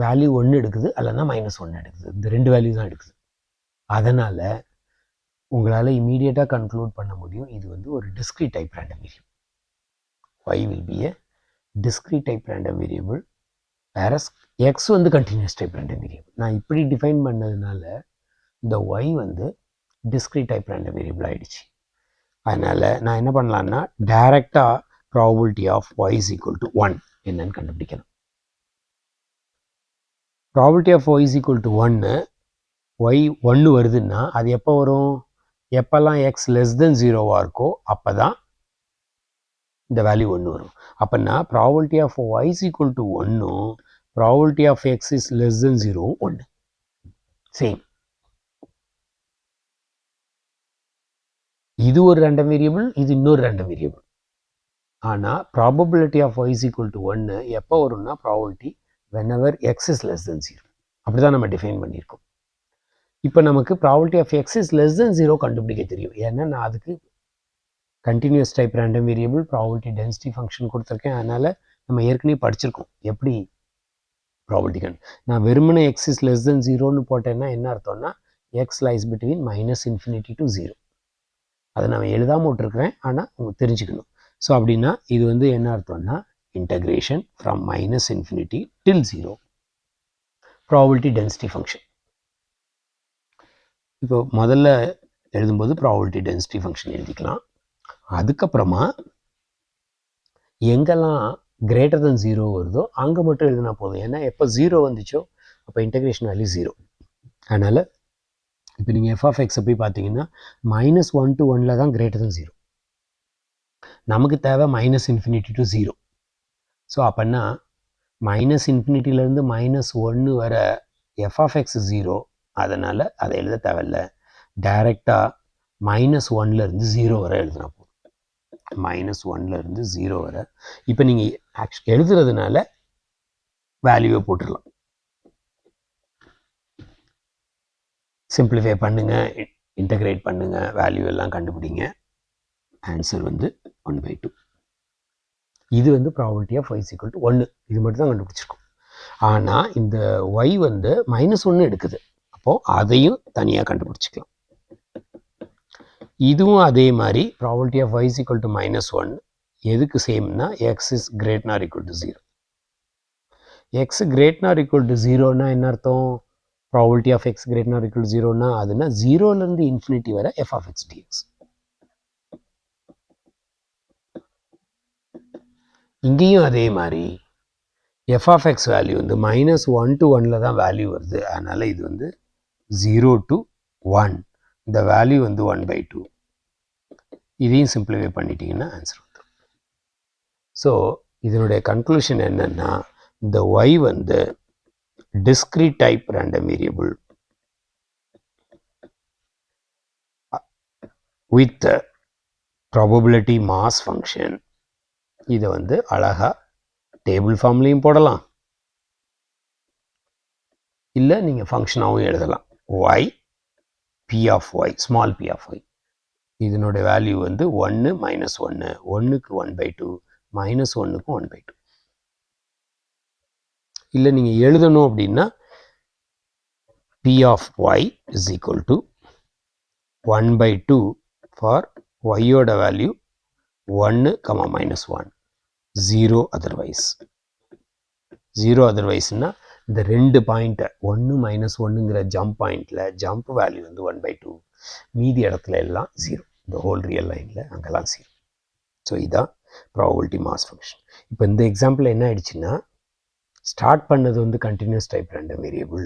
வேல்யூ 1 எடுக்குது அல்லனா -1 எடுக்குது. இந்த 2 வேல்யூ தான் எடுக்குது. அதனால் உங்களால் இமீடியட்டாக கன்க்ளூட் பண்ண முடியும் இது வந்து ஒரு discrete type random variable. y will be a discrete type random variable whereas x வந்து continuous type random variable. நான் இப்படி டிஃபைன் பண்ணதுனால இந்த y வந்து discrete type random variable ஆயிடுச்சு. அதனால் நான் என்ன பண்ணலான்னா டைரெக்டாக probability of y is equal to 1 என்னன்னு கண்டுபிடிக்கணும். Probability of y is equal to 1, y 1 வருதுன்னா அது எப்போ வரும்? எப்போல்லாம் x less than 0 இருக்கோ அப்போ தான் இந்த வேல்யூ 1 வரும். அப்போனா probability of y is equal to 1ம் probability of x is less than 0ம் 1. சேம். இது ஒரு ரேண்டம் வேரியபிள், இது இன்னொரு ரேண்டம் வேரியபிள். ஆனால் probability of y is equal to 1 எப்போ வரும்னா probability whenever x is less than 0. அப்படி தான் நம்ம டிஃபைன் பண்ணியிருக்கோம். இப்போ நமக்கு probability of x is less than 0 கண்டுபிடிக்க தெரியும். ஏன்னா நான் அதுக்கு continuous type random variable probability density function கொடுத்துருக்கேன். அதனால் நம்ம ஏற்கனவே படிச்சிருக்கோம் எப்படி ப்ராபபிலிட்டி நான் வெறுமனே x is less than 0ன்னு போட்டேன்னா என்ன அர்த்தம்னா x lies between -∞ to 0. அதை நான் எழுதாமல் விட்டுருக்குறேன், ஆனால் உங்களுக்கு தெரிஞ்சுக்கணும். ஸோ அப்படின்னா இது வந்து என்ன அர்த்தம்னா integration from -∞ till 0 probability density function. இப்போ முதல்ல எழுதும்போது ப்ராபபிலிட்டி டென்சிட்டி ஃபங்க்ஷன் எழுதிக்கலாம். அதுக்கப்புறமா எங்கெல்லாம் greater than 0 வருதோ அங்கே மட்டும் எழுதினா போதும். ஏன்னா எப்போ 0 வந்துச்சோ அப்போ இன்டகிரேஷன் வேல்யூ 0. அதனால் இப்போ நீங்கள் f of x போய் பார்த்தீங்கன்னா -1 to 1ல் தான் greater than 0. நமக்கு தேவை -∞ to 0. ஸோ அப்போன்னா -∞லேருந்து -1 வர f of x 0. அதனால் அதை எழுத தேவையில்ல. டைரெக்டாக -1லேருந்து 0 வரை எழுதினா போதும். -1லேருந்து 0 வரை இப்போ நீங்கள் எழுதுறதுனால வேல்யூவை போட்டுடலாம். சிம்பிளிஃபை பண்ணுங்கள், இன்டகிரேட் பண்ணுங்கள், வேல்யூ எல்லாம் கண்டுபிடிங்க. ஆன்சர் வந்து 1/2. இது வந்து probability of y is equal to 1. இது மட்டும் தான் கண்டுபிடிச்சிருக்கோம். ஆனால் இந்த y வந்து -1 எடுக்குது. அப்போது அதையும் தனியாக கண்டுபிடிச்சிக்கலாம். இதுவும் அதே மாதிரி probability of y is equal to -1 எதுக்கு சேம்னா x is greater than or equal to 0. x greater than or equal to 0னா என்ன அர்த்தம்? ப்ராபபிலிட்டி of x greater than or equal to 0னா அதுனா 0லேருந்து இன்ஃபினிட்டி வர f of x dx. இங்கேயும் அதே மாதிரி f of x வேல்யூ வந்து -1 to 1ல் தான் வேல்யூ வருது. அதனால் இது வந்து 0 to 1. இந்த வேல்யூ வந்து 1/2. இதையும் சிம்பிளிஃபை பண்ணிட்டீங்கன்னா ஆன்சர் வந்துடும். ஸோ இதனுடைய கன்க்ளூஷன் என்னன்னா இந்த y வந்து discrete type random variable with probability mass function. இதை வந்து அழகா டேபிள் ஃபார்ம்லேயும் போடலாம், இல்லை நீங்கள் ஃபங்க்ஷனாகவும் எழுதலாம். y p of y, small p of y. இதனுடைய வேல்யூ வந்து 1 -1, 1க்கு 1/2, -1க்கும் 1/2. இல்லை நீங்கள் எழுதணும் அப்படின்னா P of y is equal to 1 by 2 for y ஓட வேல்யூ 1, -1. 0 otherwise. 0 otherwiseனா இந்த ரெண்டு பாயிண்ட் 1 -1ங்கிற ஜம்ப் பாயிண்டில் ஜம்ப் வேல்யூ வந்து 1 by 2. மீதி இடத்துல எல்லாம் 0. இந்த ஹோல் ரியல் லைனில் அங்கெல்லாம் 0. ஸோ இதுதான் ப்ராபபிலிட்டி மாஸ் ஃபங்க்ஷன். இப்போ இந்த எக்ஸாம்பிள் என்ன ஆயிடுச்சுன்னா, ஸ்டார்ட் பண்ணது வந்து கண்டினியூஸ் டைப் ரேண்டம் வேரியபிள்.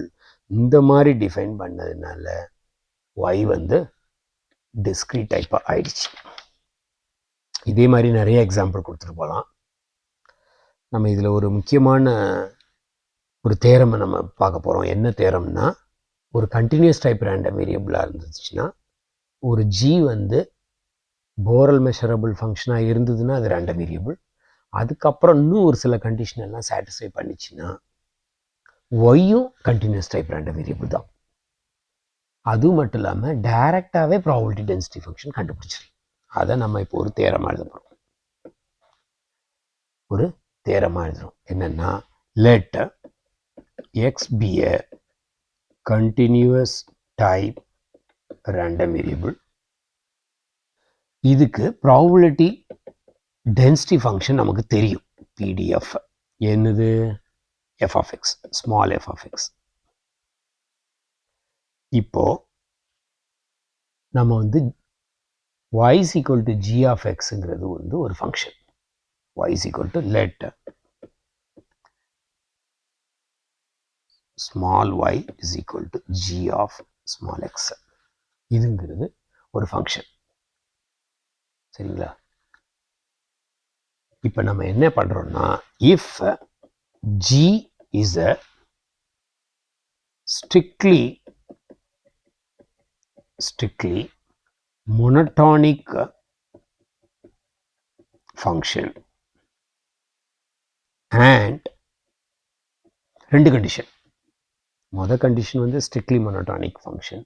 இந்த மாதிரி டிஃபைன் பண்ணதுனால y வந்து டிஸ்க்ரீட் டைப்பாக ஆயிடுச்சு. இதே மாதிரி நிறைய எக்ஸாம்பிள் கொடுத்துட்டு போகலாம். நம்ம இதில் ஒரு முக்கியமான ஒரு தேரமை நம்ம பார்க்க போகிறோம். என்ன தேரம்னா, ஒரு கண்டினியூஸ் டைப் ரேண்டம் வேரியபிளாக இருந்துச்சுன்னா ஒரு g வந்து போரல் மெஷரபிள் ஃபங்க்ஷனாக இருந்ததுன்னா அது ரேண்டம் வேரியபிள். அதுக்கப்புறம் இன்னும் ஒரு சில கண்டிஷன் எல்லாம் சாட்டிஸ்ஃபை பண்ணிச்சுன்னா ஒய்யும் கண்டினியூஸ் டைப் ரேண்டம் வேரியபிள் தான். அதுவும் மட்டும் இல்லாமல் டைரெக்டாகவே ப்ராபபிலிட்டி டென்சிட்டி ஃபங்க்ஷன் கண்டுபிடிச்சிடும். அதை நம்ம இப்போ ஒரு தேரமாக எழுத போகிறோம். ஒரு தேரமாக எழுதுகிறோம். என்னென்னா, let X be a continuous type random variable. இதுக்கு ப்ராபபிலிட்டி டென்சிட்டி ஃபங்க்ஷன் நமக்கு தெரியும். பிடிஎஃப் என்னது? f of x, small f of x. இப்போ நம்ம வந்து y is equal to g of xங்கிறது வந்து ஒரு function. y is equal to let small y is equal to g of small x. இதுங்கிறது ஒரு function. சரிங்களா? இப்போ நம்ம என்ன பண்றோம்னா, if g is a strictly monotonic function and ரெண்டு கண்டிஷன். முதல் கண்டிஷன் வந்து strictly monotonic function,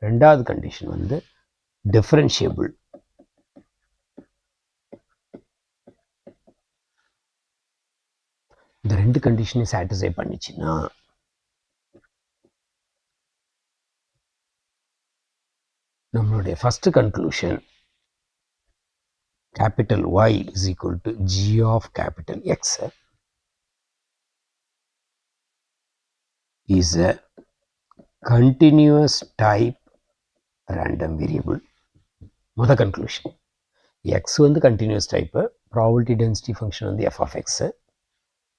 ரெண்டாவது கண்டிஷன் வந்து differentiable. இந்த ரெண்டு கண்டிஷனை சாட்டிஸ்ஃபை பண்ணிச்சுன்னா நம்மளுடைய first conclusion capital Y is equal to g of capital X is a continuous type random variable. முதல் கன்க்ளூஷன், x வந்து continuous type, probability density function வந்து f of x.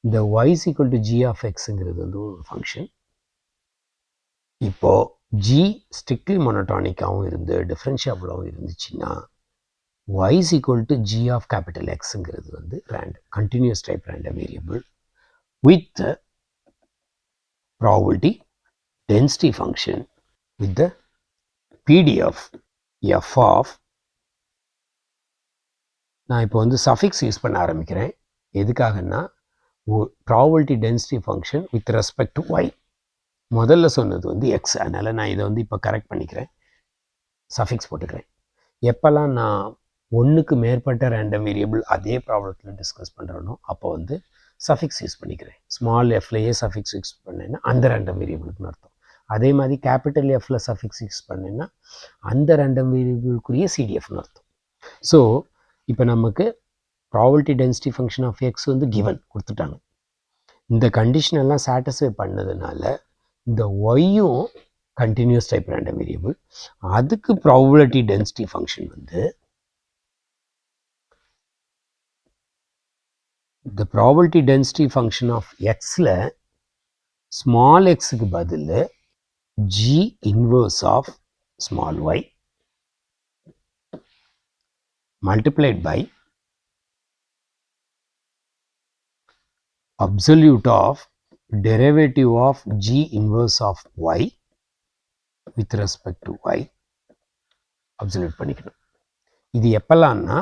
இந்த y is equal to g of xங்கிறது வந்து ஒரு function. இப்போ g strictly மோனோடானிக்காகவும் இருந்து டிஃப்ரென்ஷியபிளாகவும் இருந்துச்சுன்னா y is equal to g of capital Xங்கிறது வந்து continuous type random variable with probability density function with the PDF f of, நான் இப்போ வந்து சஃபிக்ஸ் யூஸ் பண்ண ஆரம்பிக்கிறேன். எதுக்காகன்னா, probability density function with respect to y. முதல்ல சொன்னது வந்து எக்ஸ், அதனால் நான் இதை வந்து இப்போ கரெக்ட் பண்ணிக்கிறேன், சஃபிக்ஸ் போட்டுக்கிறேன். எப்போல்லாம் நான் ஒன்றுக்கு மேற்பட்ட ரேண்டம் வேரியபிள் அதே ப்ராப்ளத்தில் டிஸ்கஸ் பண்ணுறனோ அப்போ வந்து சஃபிக்ஸ் யூஸ் பண்ணிக்கிறேன். ஸ்மால் எஃப்லையே சஃபிக்ஸ் யூஸ் பண்ணேன்னா அந்த ரேண்டம் வேரியபிளுக்குன்னு அர்த்தம். அதே மாதிரி கேபிட்டல் எஃப்ல சஃபிக்ஸ் யூஸ் பண்ணேன்னா அந்த ரேண்டம் வேரியபிளுக்குரிய சிடிஎஃப்னு அர்த்தம். ஸோ இப்போ நமக்கு probability density function of X வந்து கிவன் கொடுத்துட்டாங்க. இந்த கண்டிஷன் எல்லாம் சாட்டிஸ்ஃபை பண்ணதுனால இந்த ஒய்யும் கண்டினியூஸ் டைப் ரேண்டம் வேரியபிள், அதுக்கு ப்ராபபிலிட்டி டென்சிட்டி ஃபங்க்ஷன் வந்து the probability density function of xல small xக்கு பதில் g inverse of small y multiplied by absolute of derivative of g inverse of y with respect to y absolute பண்ணிக்கணும். இது எப்பலாம்னா,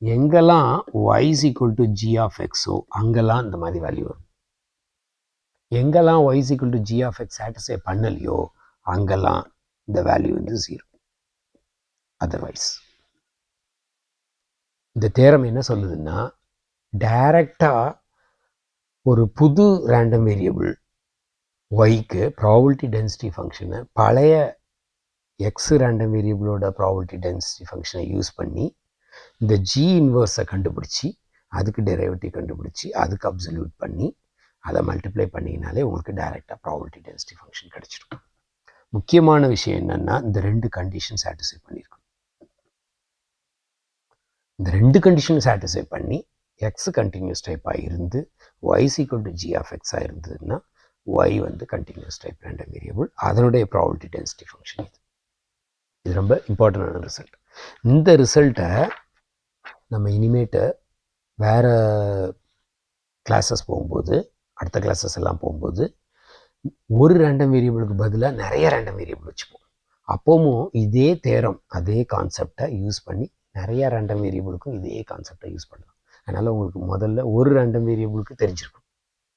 எங்கெல்லாம் y is equal to g of x அங்கெல்லாம் இந்த மாதிரி value வரும். எங்கெல்லாம் y is equal to g of x satisfy பண்ணலையோ அங்கெல்லாம் இந்த வேல்யூ வந்து 0. அதர்வைஸ் இந்த தேரம் என்ன சொல்லுதுன்னா, டைரக்டா ஒரு புது ரேண்டம் வேரியபிள் ஒய்க்கு ப்ராபபிலிட்டி டென்சிட்டி ஃபங்க்ஷனை பழைய எக்ஸ் ரேண்டம் வேரியபிளோட ப்ராபபிலிட்டி டென்சிட்டி ஃபங்க்ஷனை யூஸ் பண்ணி இந்த ஜி இன்வர்ஸை கண்டுபிடிச்சி அதுக்கு டெரிவேட்டிவ் கண்டுபிடிச்சி அதுக்கு அப்சல்யூட் பண்ணி அதை மல்டிப்ளை பண்ணிங்கனாலே உங்களுக்கு டைரெக்டாக ப்ராபபிலிட்டி டென்சிட்டி ஃபங்க்ஷன் கிடச்சிடும். முக்கியமான விஷயம் என்னென்னா இந்த ரெண்டு கண்டிஷன் சாட்டிஸ்ஃபை பண்ணியிருக்கணும். இந்த ரெண்டு கண்டிஷன் சாட்டிஸ்ஃபை பண்ணி எக்ஸ் கண்டினியூஸ் டைப்பாக இருந்து Y equal to G of எக்ஸாக இருந்ததுன்னா ஒய் வந்து கண்டினியூஸ் டைப் ரேண்டம் வேரியபிள், அதனுடைய ப்ராபபிலிட்டி டென்சிட்டி ஃபங்க்ஷன் இது. இது ரொம்ப இம்பார்ட்டண்டான ரிசல்ட். இந்த ரிசல்ட்டை நம்ம இனிமேட்டு வேறு கிளாஸஸ் போகும்போது, அடுத்த கிளாஸஸ் எல்லாம் போகும்போது ஒரு ரேண்டம் வேரியபிளுக்கு பதிலாக நிறைய ரேண்டம் வேரியபிள் வச்சுப்போம். அப்போவும் இதே தேரம் அதே கான்செப்டை யூஸ் பண்ணி நிறைய ரேண்டம் வேரியபிளுக்கும் இதே கான்செப்டை யூஸ் பண்ணலாம். அதனால் உங்களுக்கு முதல்ல ஒரு ரேண்டம் வேரியபிளுக்கு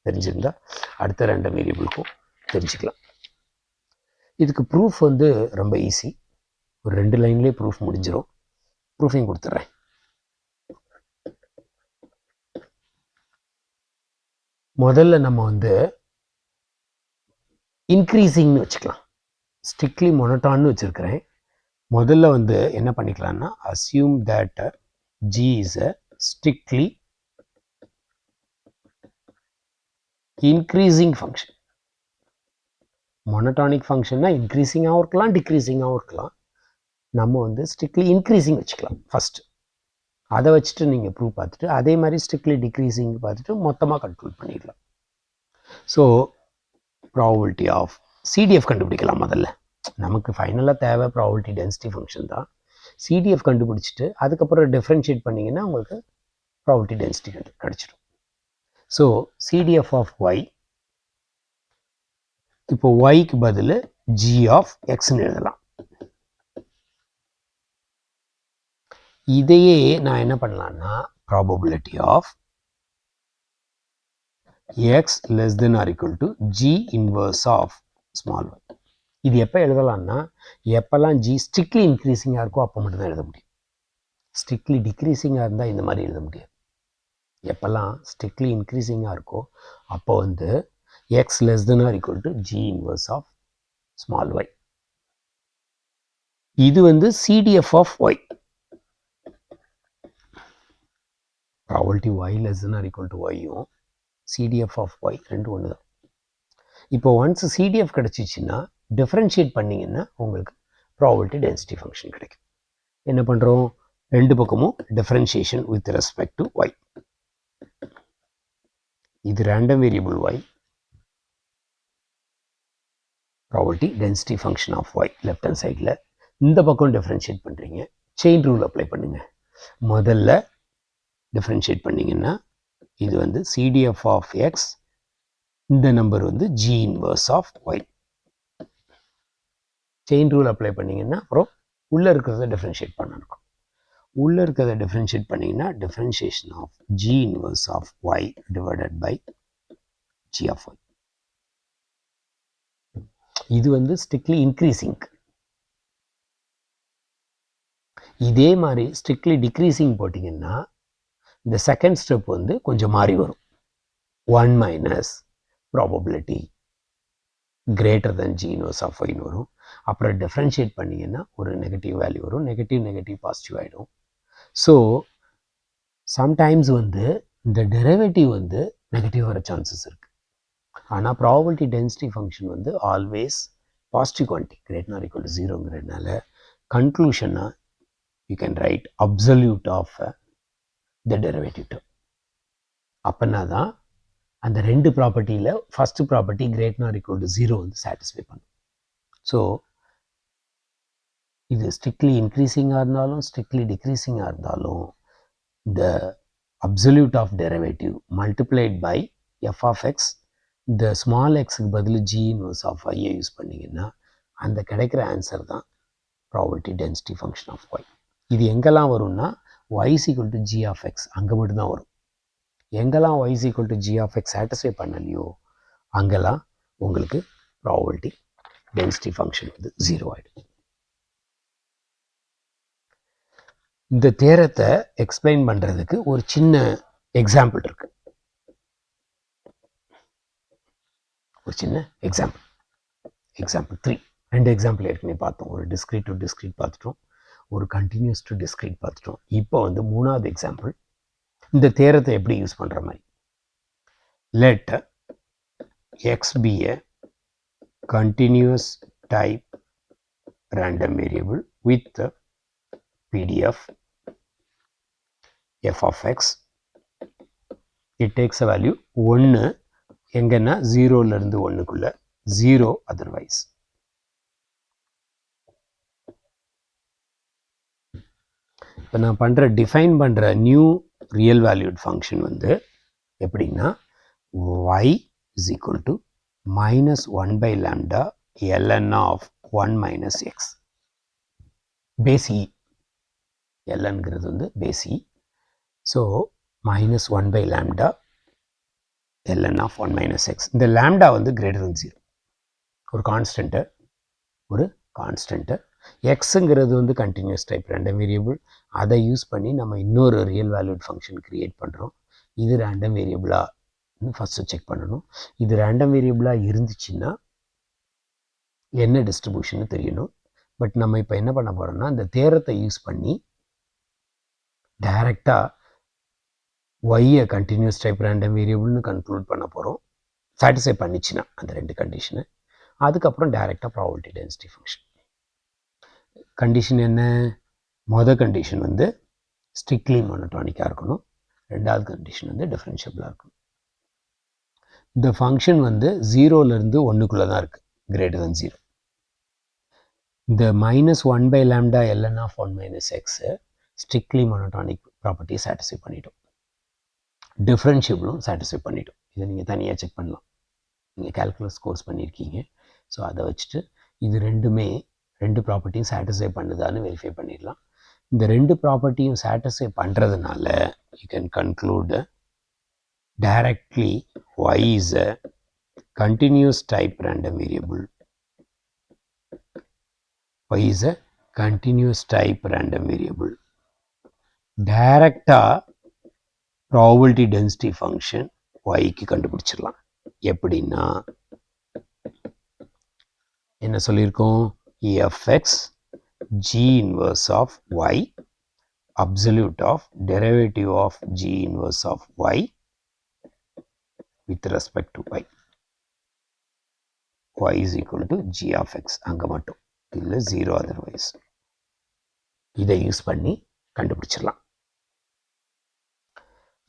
தெரிஞ்சிருந்தால் அடுத்த ரேண்டம் வேரியபிளுக்கும் தெரிஞ்சுக்கலாம். இதுக்கு ப்ரூஃப் வந்து ரொம்ப ஈஸி. ஒரு 2 லைன்லேயே ப்ரூஃப் முடிஞ்சிடும். ப்ரூஃபையும் கொடுத்துட்றேன். முதல்ல நம்ம வந்து இன்க்ரீசிங்னு வச்சுக்கலாம். ஸ்ட்ரிக்ட்லி மொனோட்டான்னு வச்சுருக்கிறேன். முதல்ல வந்து என்ன பண்ணிக்கலாம்னா assume that G is a strictly increasing function. Monotonic ஃபங்க்ஷன்னா இன்க்ரீசிங்காகவும் இருக்கலாம், டிக்ரீசிங்காகவும் இருக்கலாம். நம்ம வந்து ஸ்ட்ரிக்ட்லி இன்க்ரீசிங் வச்சுக்கலாம் ஃபஸ்ட்டு. அதை வச்சுட்டு நீங்கள் ப்ரூவ் பார்த்துட்டு அதே மாதிரி ஸ்ட்ரிக்ட்லி டிக்ரீசிங் பார்த்துட்டு மொத்தமாக கன்க்ளூட் பண்ணிடலாம். ஸோ ப்ராபபிலிட்டி ஆஃப் சிடிஎஃப் கண்டுபிடிக்கலாம். முதல்ல நமக்கு ஃபைனலாக தேவை ப்ராபபிலிட்டி டென்சிட்டி ஃபங்க்ஷன் தான். சிடிஎஃப் கண்டுபிடிச்சிட்டு அதுக்கப்புறம் டிஃப்ரென்ஷியேட் பண்ணிங்கன்னா உங்களுக்கு ப்ராபபிலிட்டி டென்சிட்டி கிடச்சிடும். ஸோ சிடிஎஃப் ஆஃப் ஒய், இப்போ ஒய்க்கு பதில் ஜி ஆஃப் எக்ஸ்ன்னு எழுதலாம். இதையே நான் என்ன பண்ணலான்னா probability of x less than or equal to G inverse of small Y. இது எப்போ எழுதலாம்னா எப்போல்லாம் ஜி ஸ்ட்ரிக்ட்லி இன்க்ரீசிங்காக இருக்கோ அப்போ மட்டும்தான் எழுத முடியும். ஸ்ட்ரிக்ட்லி டிக்ரீசிங்காக இருந்தால் இந்த மாதிரி எழுத முடியாது. எப்போல்லாம் ஸ்ட்ரிக்ட்லி இன்க்ரீசிங்காக இருக்கோ அப்போ வந்து X less than or equal to G inverse of small Y. இது வந்து CDF of Y. Probability Y less than or equal to ஒய்யும் சிடிஎஃப் ஆஃப் ஒய் ரெண்டு ஒன்று தான். இப்போ ஒன்ஸ் சிடிஎஃப் கிடச்சிச்சின்னா டிஃப்ரென்ஷியேட் பண்ணிங்கன்னா உங்களுக்கு ப்ராபபிலிட்டி டென்சிட்டி ஃபங்க்ஷன் கிடைக்கும். என்ன பண்ணுறோம், ரெண்டு பக்கமும் differentiation with respect to Y. இது random variable Y, probability density function of Y left hand சைடில். இந்த பக்கம் டிஃப்ரென்ஷியேட் பண்ணுறீங்க, செயின் ரூல் அப்ளை பண்ணுங்கள். முதல்ல டிஃப்ரென்ஷியேட் பண்ணிங்கன்னா இது வந்து சிடிஎஃப் ஆஃப் எக்ஸ், இந்த நம்பர் வந்து g inverse of y. Chain rule apply பண்ணிங்கன்னா அப்புறம் உள்ளே இருக்கிறத டிஃப்ரென்ஷியேட் பண்ணணும். உள்ளே இருக்கிறத டிஃப்ரென்ஷியேட் பண்ணிங்கன்னா differentiation of g inverse of y divided by g of y. இது வந்து ஸ்ட்ரிக்ட்லி இன்க்ரீசிங். இதே மாதிரி ஸ்ட்ரிக்ட்லி டிக்ரீசிங் போட்டிங்கன்னா இந்த செகண்ட் ஸ்டெப் வந்து கொஞ்சம் மாறி வரும். 1 minus probability greater than G inverse of ஒய்னு வரும். அப்புறம் டிஃப்ரென்ஷியேட் பண்ணிங்கன்னா ஒரு நெகட்டிவ் வேல்யூ வரும். நெகட்டிவ் பாசிட்டிவ் ஆகிடும். ஸோ சம்டைம்ஸ் வந்து இந்த டெரிவேட்டிவ் வந்து நெகட்டிவ் வர சான்சஸ் இருக்குது. ஆனால் ப்ராபபிலிட்டி டென்சிட்டி ஃபங்க்ஷன் வந்து always positive quantity greater or equal to 0ங்கிறதுனால கன்க்ளூஷனாக you can write absolute of the derivative term. அப்படின்னா தான் அந்த ரெண்டு ப்ராப்பர்ட்டியில் first property greater or equal to 0 வந்து சாட்டிஸ்ஃபை பண்ணும். ஸோ இது ஸ்ட்ரிக்ட்லி இன்க்ரீசிங்காக இருந்தாலும் ஸ்ட்ரிக்ட்லி டிக்ரீசிங்காக இருந்தாலும் இந்த absolute of derivative multiplied by f of x, இந்த ஸ்மால் எக்ஸுக்கு பதில் ஜி இன்வர்ஸ் ஆஃப் ஒய்யை யூஸ் பண்ணிங்கன்னா அந்த கிடைக்கிற ஆன்சர் தான் probability density function of y. இது எங்கெல்லாம் வரும்னா y is equal to g of x அங்கே மட்டும்தான் வரும். எங்கெல்லாம் y is equal to g of x satisfy பண்ணலையோ அங்கெல்லாம் உங்களுக்கு ப்ராபபிலிட்டி டென்சிட்டி ஃபங்க்ஷன் வந்து 0 ஆகிடும். இந்த தேரத்தை எக்ஸ்பிளைன் பண்ணுறதுக்கு ஒரு சின்ன எக்ஸாம்பிள் இருக்கு. ஒரு சின்ன எக்ஸாம்பிள் 3. 2 எக்ஸாம்பிள் ஏற்கனவே பார்த்தோம். ஒரு டிஸ்க்ரீட் டு டிஸ்க்ரீட் பார்த்துட்டோம், ஒரு கண்டினியூஸ் டு டிஸ்க்ரீட் பார்த்துட்டோம். இப்போ வந்து 3வது எக்ஸாம்பிள் இந்த தேரத்தை எப்படி யூஸ் பண்ணுற மாதிரி. Let x be a continuous type random variable with PDF f of x. It takes a value 1 எங்கன்னா 0ல இருந்து 1க்குள்ள, 0 otherwise. இப்போ நான் டிஃபைன் பண்ணுற நியூ ரியல் வேல்யூட் ஃபங்க்ஷன் வந்து எப்படின்னா y is equal to minus 1 by lambda ln of 1 minus x. base e. lnங்கிறது வந்து base e. So minus 1 by lambda ln of 1 minus x. இந்த lambda வந்து greater than 0. ஒரு constant. xங்கிறது வந்து continuous type random variable. அதை use பண்ணி நம்ம இன்னொரு real valued function create பண்ணுறோம். இது ரேண்டம் வேரியபிளாக ஃபஸ்ட்டு செக் பண்ணணும். இது ரேண்டம் வேரியபிளாக இருந்துச்சுன்னா என்ன டிஸ்ட்ரிபியூஷன் தெரியணும். பட் நம்ம இப்போ என்ன பண்ண போகிறோம்னா இந்த தேரத்தை யூஸ் பண்ணி டைரெக்டாக ஒய்யை கண்டினியூஸ் டைப் ரேண்டம் வேரியபிள்னு கன்க்ளூட் பண்ண போகிறோம். சாட்டிஸ்ஃபை பண்ணிச்சுன்னா அந்த 2 கண்டிஷனை. அதுக்கப்புறம் டைரெக்டாக ப்ராபபிலிட்டி டென்சிட்டி ஃபங்க்ஷன். கண்டிஷன் என்ன? மொதல் கண்டிஷன் வந்து ஸ்ட்ரிக்ட்லி மோனோடானிக்காக இருக்கணும். 2வது கண்டிஷன் வந்து டிஃபரன்ஷியபிளாக இருக்கணும். இந்த ஃபங்க்ஷன் வந்து 0லேருந்து 1க்குள்ளே தான் இருக்குது, greater than 0. இந்த minus 1 by lambda ln of 1 minus x strictly monotonic ப்ராப்பர்ட்டியை சாட்டிஸ்ஃபை பண்ணிட்டோம். டிஃப்ரென்ஷியபிளும் சாட்டிஸ்ஃபை பண்ணிட்டோம். இதை நீங்கள் தனியாக செக் பண்ணலாம். நீங்கள் கால்குலஸ் கோர்ஸ் பண்ணியிருக்கீங்க. ஸோ அதை வச்சுட்டு இது 2 ப்ராப்பர்ட்டியும் சாட்டிஸ்ஃபை பண்ணுதான்னு வெரிஃபை பண்ணிடலாம். இந்த 2 ப்ராப்பர்ட்டியும் சாட்டிஸ்ஃபை பண்ணுறதுனால you can conclude directly y is a continuous type random variable. y is a continuous type random variable. டைரக்டாக ப்ராபபிலிட்டி டென்சிட்டி ஃபங்க்ஷன் yக்கு கண்டுபிடிச்சிடலாம். எப்படின்னா என்ன சொல்லியிருக்கோம்? fx g inverse of y absolute of derivative of g inverse of y with respect to y. y is equal to g of x. அங்கே மட்டும் இல்லை, 0 otherwise. இதை use பண்ணி கண்டுபிடிச்சிடலாம்.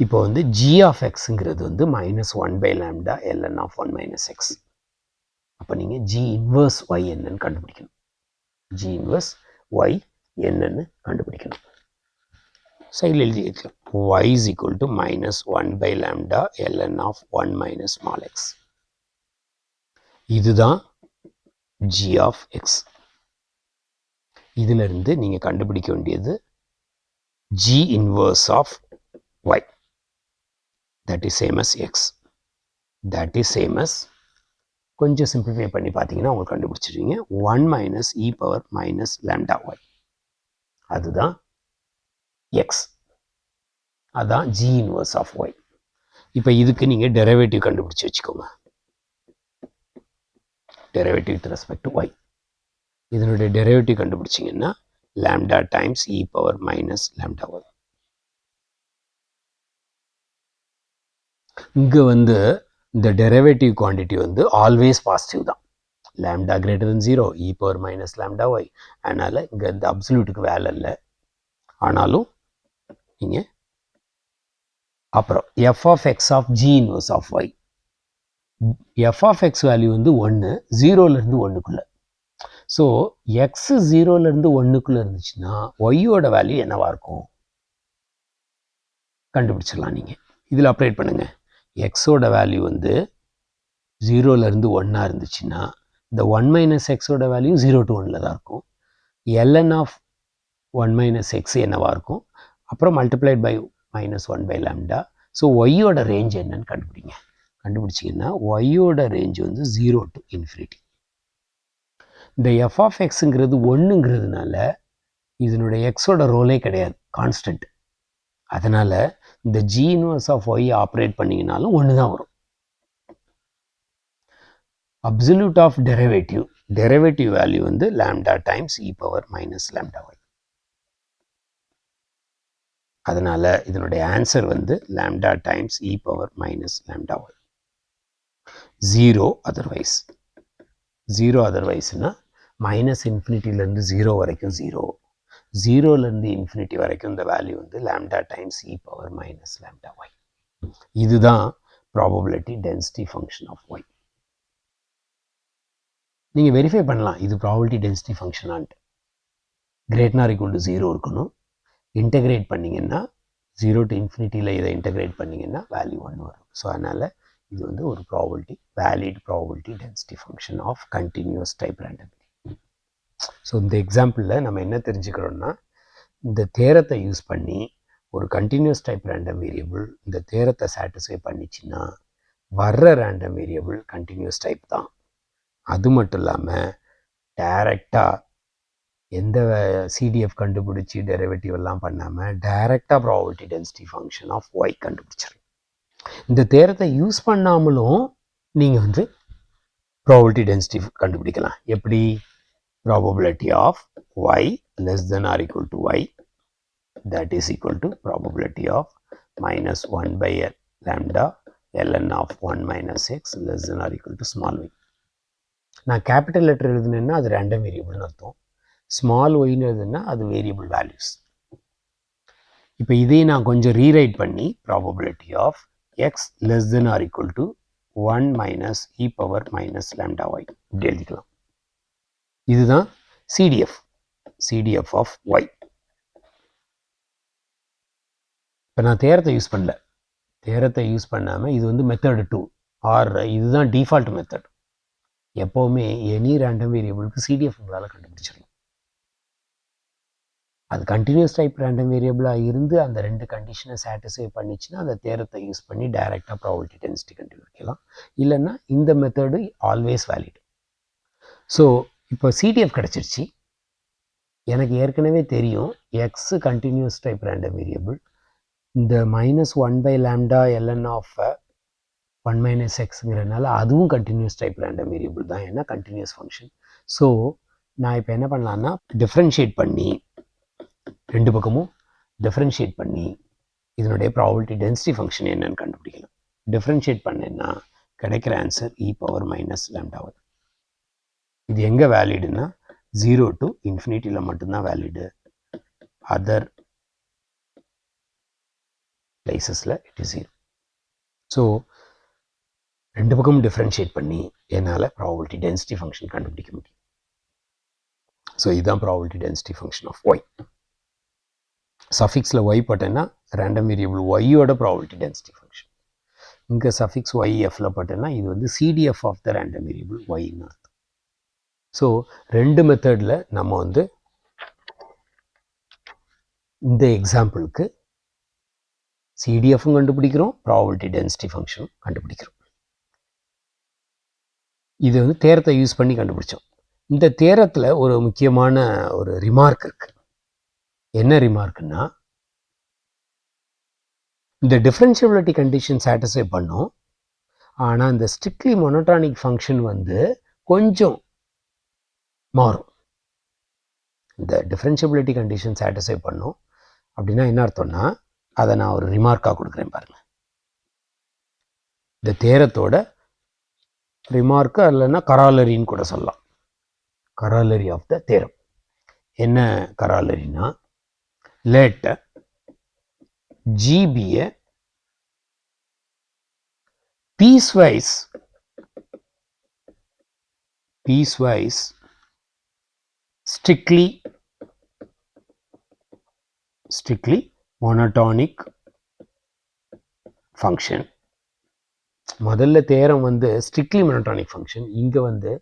இப்போ வந்து g of xங்கிறது வந்து minus 1 by lambda ln of 1 minus x. அப்போ நீங்கள் g inverse y என்னன்னு கண்டுபிடிக்கணும். g inverse y என்னன்னு கண்டுபிடிக்கணும். சைடில் எழுதி வைக்கலாம். y is equal to minus 1 by lambda ln of 1 minus small x. இதுதான் g of x. இதிலிருந்து நீங்கள் கண்டுபிடிக்க வேண்டியது g inverse of y. That is same as x. That is same as, கொஞ்சம் சிம்பிளிஃபை பண்ணி பார்த்தீங்கன்னா உங்களுக்கு கண்டுபிடிச்சிருவீங்க, 1 minus e power minus lambda y. அதுதான் x. அதான் g inverse of y. இப்போ இதுக்கு நீங்கள் டெரிவேட்டிவ் கண்டுபிடிச்சி வச்சுக்கோங்க. Derivative with respect to y. இதனுடைய derivative கண்டுபிடிச்சிங்கன்னா lambda times e power minus lambda y. இங்கே வந்து இந்த டெரிவேட்டிவ் குவான்டிட்டி வந்து ஆல்வேஸ் பாசிட்டிவ் தான். lambda greater than 0 e power minus lambda y. அதனால் இங்கே இந்த அப்சல்யூட்டுக்கு வேலை இல்லை. ஆனாலும் நீங்கள் அப்புறம் f of x of g inverse of y. f of x value வந்து 1, 0லேருந்து 1க்குள்ளே. ஸோ எக்ஸ் 0லேருந்து 1க்குள்ளே இருந்துச்சுன்னா ஒய்யோட வேல்யூ என்னவாக இருக்கும் கண்டுபிடிச்சிடலாம். நீங்கள் இதில் அப்டேட் பண்ணுங்கள். எக்ஸோட வேல்யூ வந்து 0லேருந்து 1 இருந்துச்சுன்னா இந்த 1 மைனஸ் எக்ஸோட வேல்யூ 0 to 1 தான் இருக்கும். ln of 1 மைனஸ் எக்ஸ் என்னவாக இருக்கும், அப்புறம் multiplied by minus 1 by lambda. So ஒய்யோட ரேஞ்ச் என்னன்னு கண்டுபிடிங்க. கண்டுபிடிச்சிங்கன்னா ஒய்யோட ரேஞ்ச் வந்து 0 to infinity. இந்த எஃப் ஆஃப் எக்ஸுங்கிறது 1ங்கிறதுனால இதனுடைய எக்ஸோட ரோலே கிடையாது, கான்ஸ்டன்ட். அதனால் இந்த g inverse of y operate பண்ணிங்கனாலும் 1 தான் வரும். அப்சல்யூட் ஆஃப் டெரிவேட்டிவ் வேல்யூ வந்து lambda times e power minus lambda y. அதனால இதனுடைய ஆன்சர் வந்து lambda times e power minus lambda y. 0 அதர்வைஸ்னா மைனஸ் இன்ஃபினிட்டிலேருந்து 0 வரைக்கும் 0லேருந்து இன்ஃபினிட்டி வரைக்கும் இந்த வேல்யூ வந்து lambda times e power minus lambda y. இதுதான் probability density function of y. நீங்கள் வெரிஃபை பண்ணலாம் இது ப்ராபபிலிட்டி டென்சிட்டி ஃபங்க்ஷனான்ட்டு. கிரேட்னார் ஈக்குவல் டு 0 இருக்கணும். இன்டகிரேட் பண்ணிங்கன்னா 0 to இன்ஃபினிட்டியில் இதை இன்டகிரேட் பண்ணிங்கன்னா வேல்யூ 1 வரும். ஸோ அதனால் இது வந்து ஒரு valid probability density function of continuous type random. So இந்த எக்ஸாம்பிளில் நம்ம என்ன தெரிஞ்சுக்கிறோம்னா, இந்த தேரத்தை யூஸ் பண்ணி ஒரு கண்டினியூஸ் டைப் ரேண்டம் வேரியபிள் இந்த தேரத்தை சாட்டிஸ்ஃபை பண்ணிச்சுன்னா வர்ற ரேண்டம் வேரியபிள் கண்டினியூஸ் டைப் தான். அது மட்டும் இல்லாமல் டைரெக்டாக எந்த சிடிஎஃப் கண்டுபிடிச்சி டெரிவேட்டிவ் எல்லாம் பண்ணாமல் டைரெக்டாக probability density function of y கண்டுபிடிச்சிடும். இந்த தேரத்தை யூஸ் பண்ணாமலும் நீங்கள் வந்து ப்ராபபிலிட்டி டென்சிட்டி கண்டுபிடிக்கலாம். எப்படி? Probability of y less than or equal to y that is equal to probability of minus 1 by lambda ln of 1 minus x less than or equal to small y. நான் capital letter எழுதுனேன்னா அது random வேரியபிள்னு அர்த்தம். Small ஒய்னு எழுதுனா அது variable values. இப்போ இதை நான் கொஞ்சம் rewrite பண்ணி probability of x less than or equal to 1 minus e power minus lambda y இப்படி எழுதிக்கலாம். இதுதான் சிடிஎஃப் ஆஃப் ஒய். இப்போ நான் தேரத்தை யூஸ் பண்ணல. தேரத்தை யூஸ் பண்ணாமல் இது வந்து மெத்தட் 2 ஆர் இதுதான் டிஃபால்ட் மெத்தட். எப்போவுமே எனி ரேண்டம் வேரியபிளுக்கு சிடிஎஃப் உங்களால் கண்டுபிடிச்சிடலாம். அது கண்டினியூஸ் டைப் ரேண்டம் வேரியபிளாக இருந்து அந்த ரெண்டு கண்டிஷனை சாட்டிஸ்ஃபை பண்ணிச்சுன்னா அந்த தேரத்தை யூஸ் பண்ணி டைரெக்டாக ப்ராபபிலிட்டி டென்சிட்டி கண்டுபிடிக்கலாம். இல்லைன்னா இந்த மெத்தடு ஆல்வேஸ் வேலிட். ஸோ இப்போ சிடிஎஃப் கிடச்சிருச்சு. எனக்கு ஏற்கனவே தெரியும் x continuous type random variable. இந்த minus 1 by lambda ln of 1 minus எக்ஸுங்கிறதுனால அதுவும் கண்டினியூஸ் டைப் ரேண்டம் வேரியபிள் தான், ஏன்னா கண்டினியூஸ் ஃபங்க்ஷன். ஸோ நான் இப்போ என்ன பண்ணலான்னா டிஃப்ரென்ஷியேட் பண்ணி ரெண்டு பக்கமும் டிஃப்ரென்ஷியேட் பண்ணி இதனுடைய ப்ராபபிலிட்டி டென்சிட்டி ஃபங்க்ஷன் என்னன்னு கண்டுபிடிக்கலாம். டிஃப்ரென்ஷியேட் பண்ணேன்னா கிடைக்கிற answer e power minus lambda y. இது எங்கே வேலிடுன்னா 0 to இன்ஃபினிட்டியில் மட்டும்தான் வேலிடு. அதர் பிளேசஸில் இட் இஸ் 0. ஸோ ரெண்டு பக்கமும் டிஃப்ரென்ஷியேட் பண்ணி என்னால் ப்ராபபிலிட்டி டென்சிட்டி ஃபங்க்ஷன் கண்டுபிடிக்க முடியும். ஸோ இதுதான் probability density function of y. சஃபிக்ஸில் ஒய் போட்டேன்னா ரேண்டம் வேரியபிள் ஒய்யோட ப்ராபபிலிட்டி டென்சிட்டி ஃபங்க்ஷன். இங்கே சஃபிக்ஸ் ஒய் எஃப்ல போட்டேன்னா இது வந்து CDF of the random variable ஒய்ன்னு அர்த்தம். ஸோ ரெண்டு மெத்தடில் நம்ம வந்து இந்த எக்ஸாம்பிளுக்கு சிடிஎஃப்பும் கண்டுபிடிக்கிறோம், ப்ராபபிலிட்டி டென்சிட்டி ஃபங்க்ஷனும் கண்டுபிடிக்கிறோம். இது வந்து தேரத்தை யூஸ் பண்ணி கண்டுபிடிச்சோம். இந்த தேரத்தில் ஒரு முக்கியமான ஒரு ரிமார்க் இருக்கு. என்ன ரிமார்க்குன்னா, இந்த டிஃப்ரென்ஷியபிலிட்டி கண்டிஷன் சாட்டிஸ்ஃபை பண்ணும். ஆனால் இந்த ஸ்ட்ரிக்ட்லி மோனோடானிக் ஃபங்க்ஷன் வந்து கொஞ்சம் மாறும். இந்த டிஃப்ரென்ஷியபிலிட்டி கண்டிஷன் சாட்டிஸ்ஃபை பண்ணும் அப்படின்னா என்ன அர்த்தம்னா, அதை நான் ஒரு ரிமார்க்காக கொடுக்குறேன் பாருங்கள். இந்த தேரத்தோட ரிமார்க்கு இல்லைன்னா கராலரின்னு கூட சொல்லலாம். கராலரி ஆஃப் த தேரம் என்ன கராலரினா, let G be a piecewise strictly monotonic function. முதல்ல தேரம் வந்து strictly monotonic function, இங்க வந்து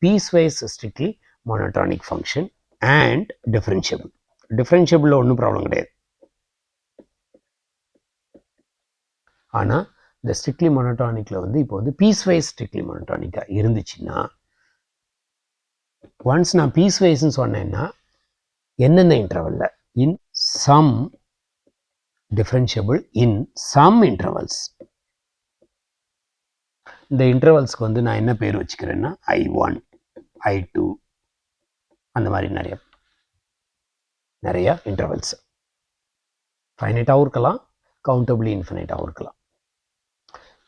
piecewise strictly monotonic function and differentiable. differentiable ஒன்றும் ப்ராப்ளம் கிடையாது. ஆனால் இந்த ஸ்ட்ரிக்ட்லி மோனோடானிக்ல வந்து இப்போ வந்து பீஸ்வைஸ் ஸ்ட்ரிக்ட்லி மோனோடானிக்காக இருந்துச்சுன்னா, ஒன்ஸ் நான் பீஸ்வைஸ்ன்னு சொன்னேன்னா என்னென்ன இன்டர்வல்ல in some differentiable in some intervals. இந்த இன்டர்வல்ஸ்க்கு வந்து நான் என்ன பேர் வச்சுக்கிறேன்னா I1 I2 அந்த மாதிரி நிறைய இன்டர்வல்ஸ் ஃபைனைட்டாகவும் இருக்கலாம், கவுண்டபிளி இன்ஃபினைட்டாகவும் இருக்கலாம்.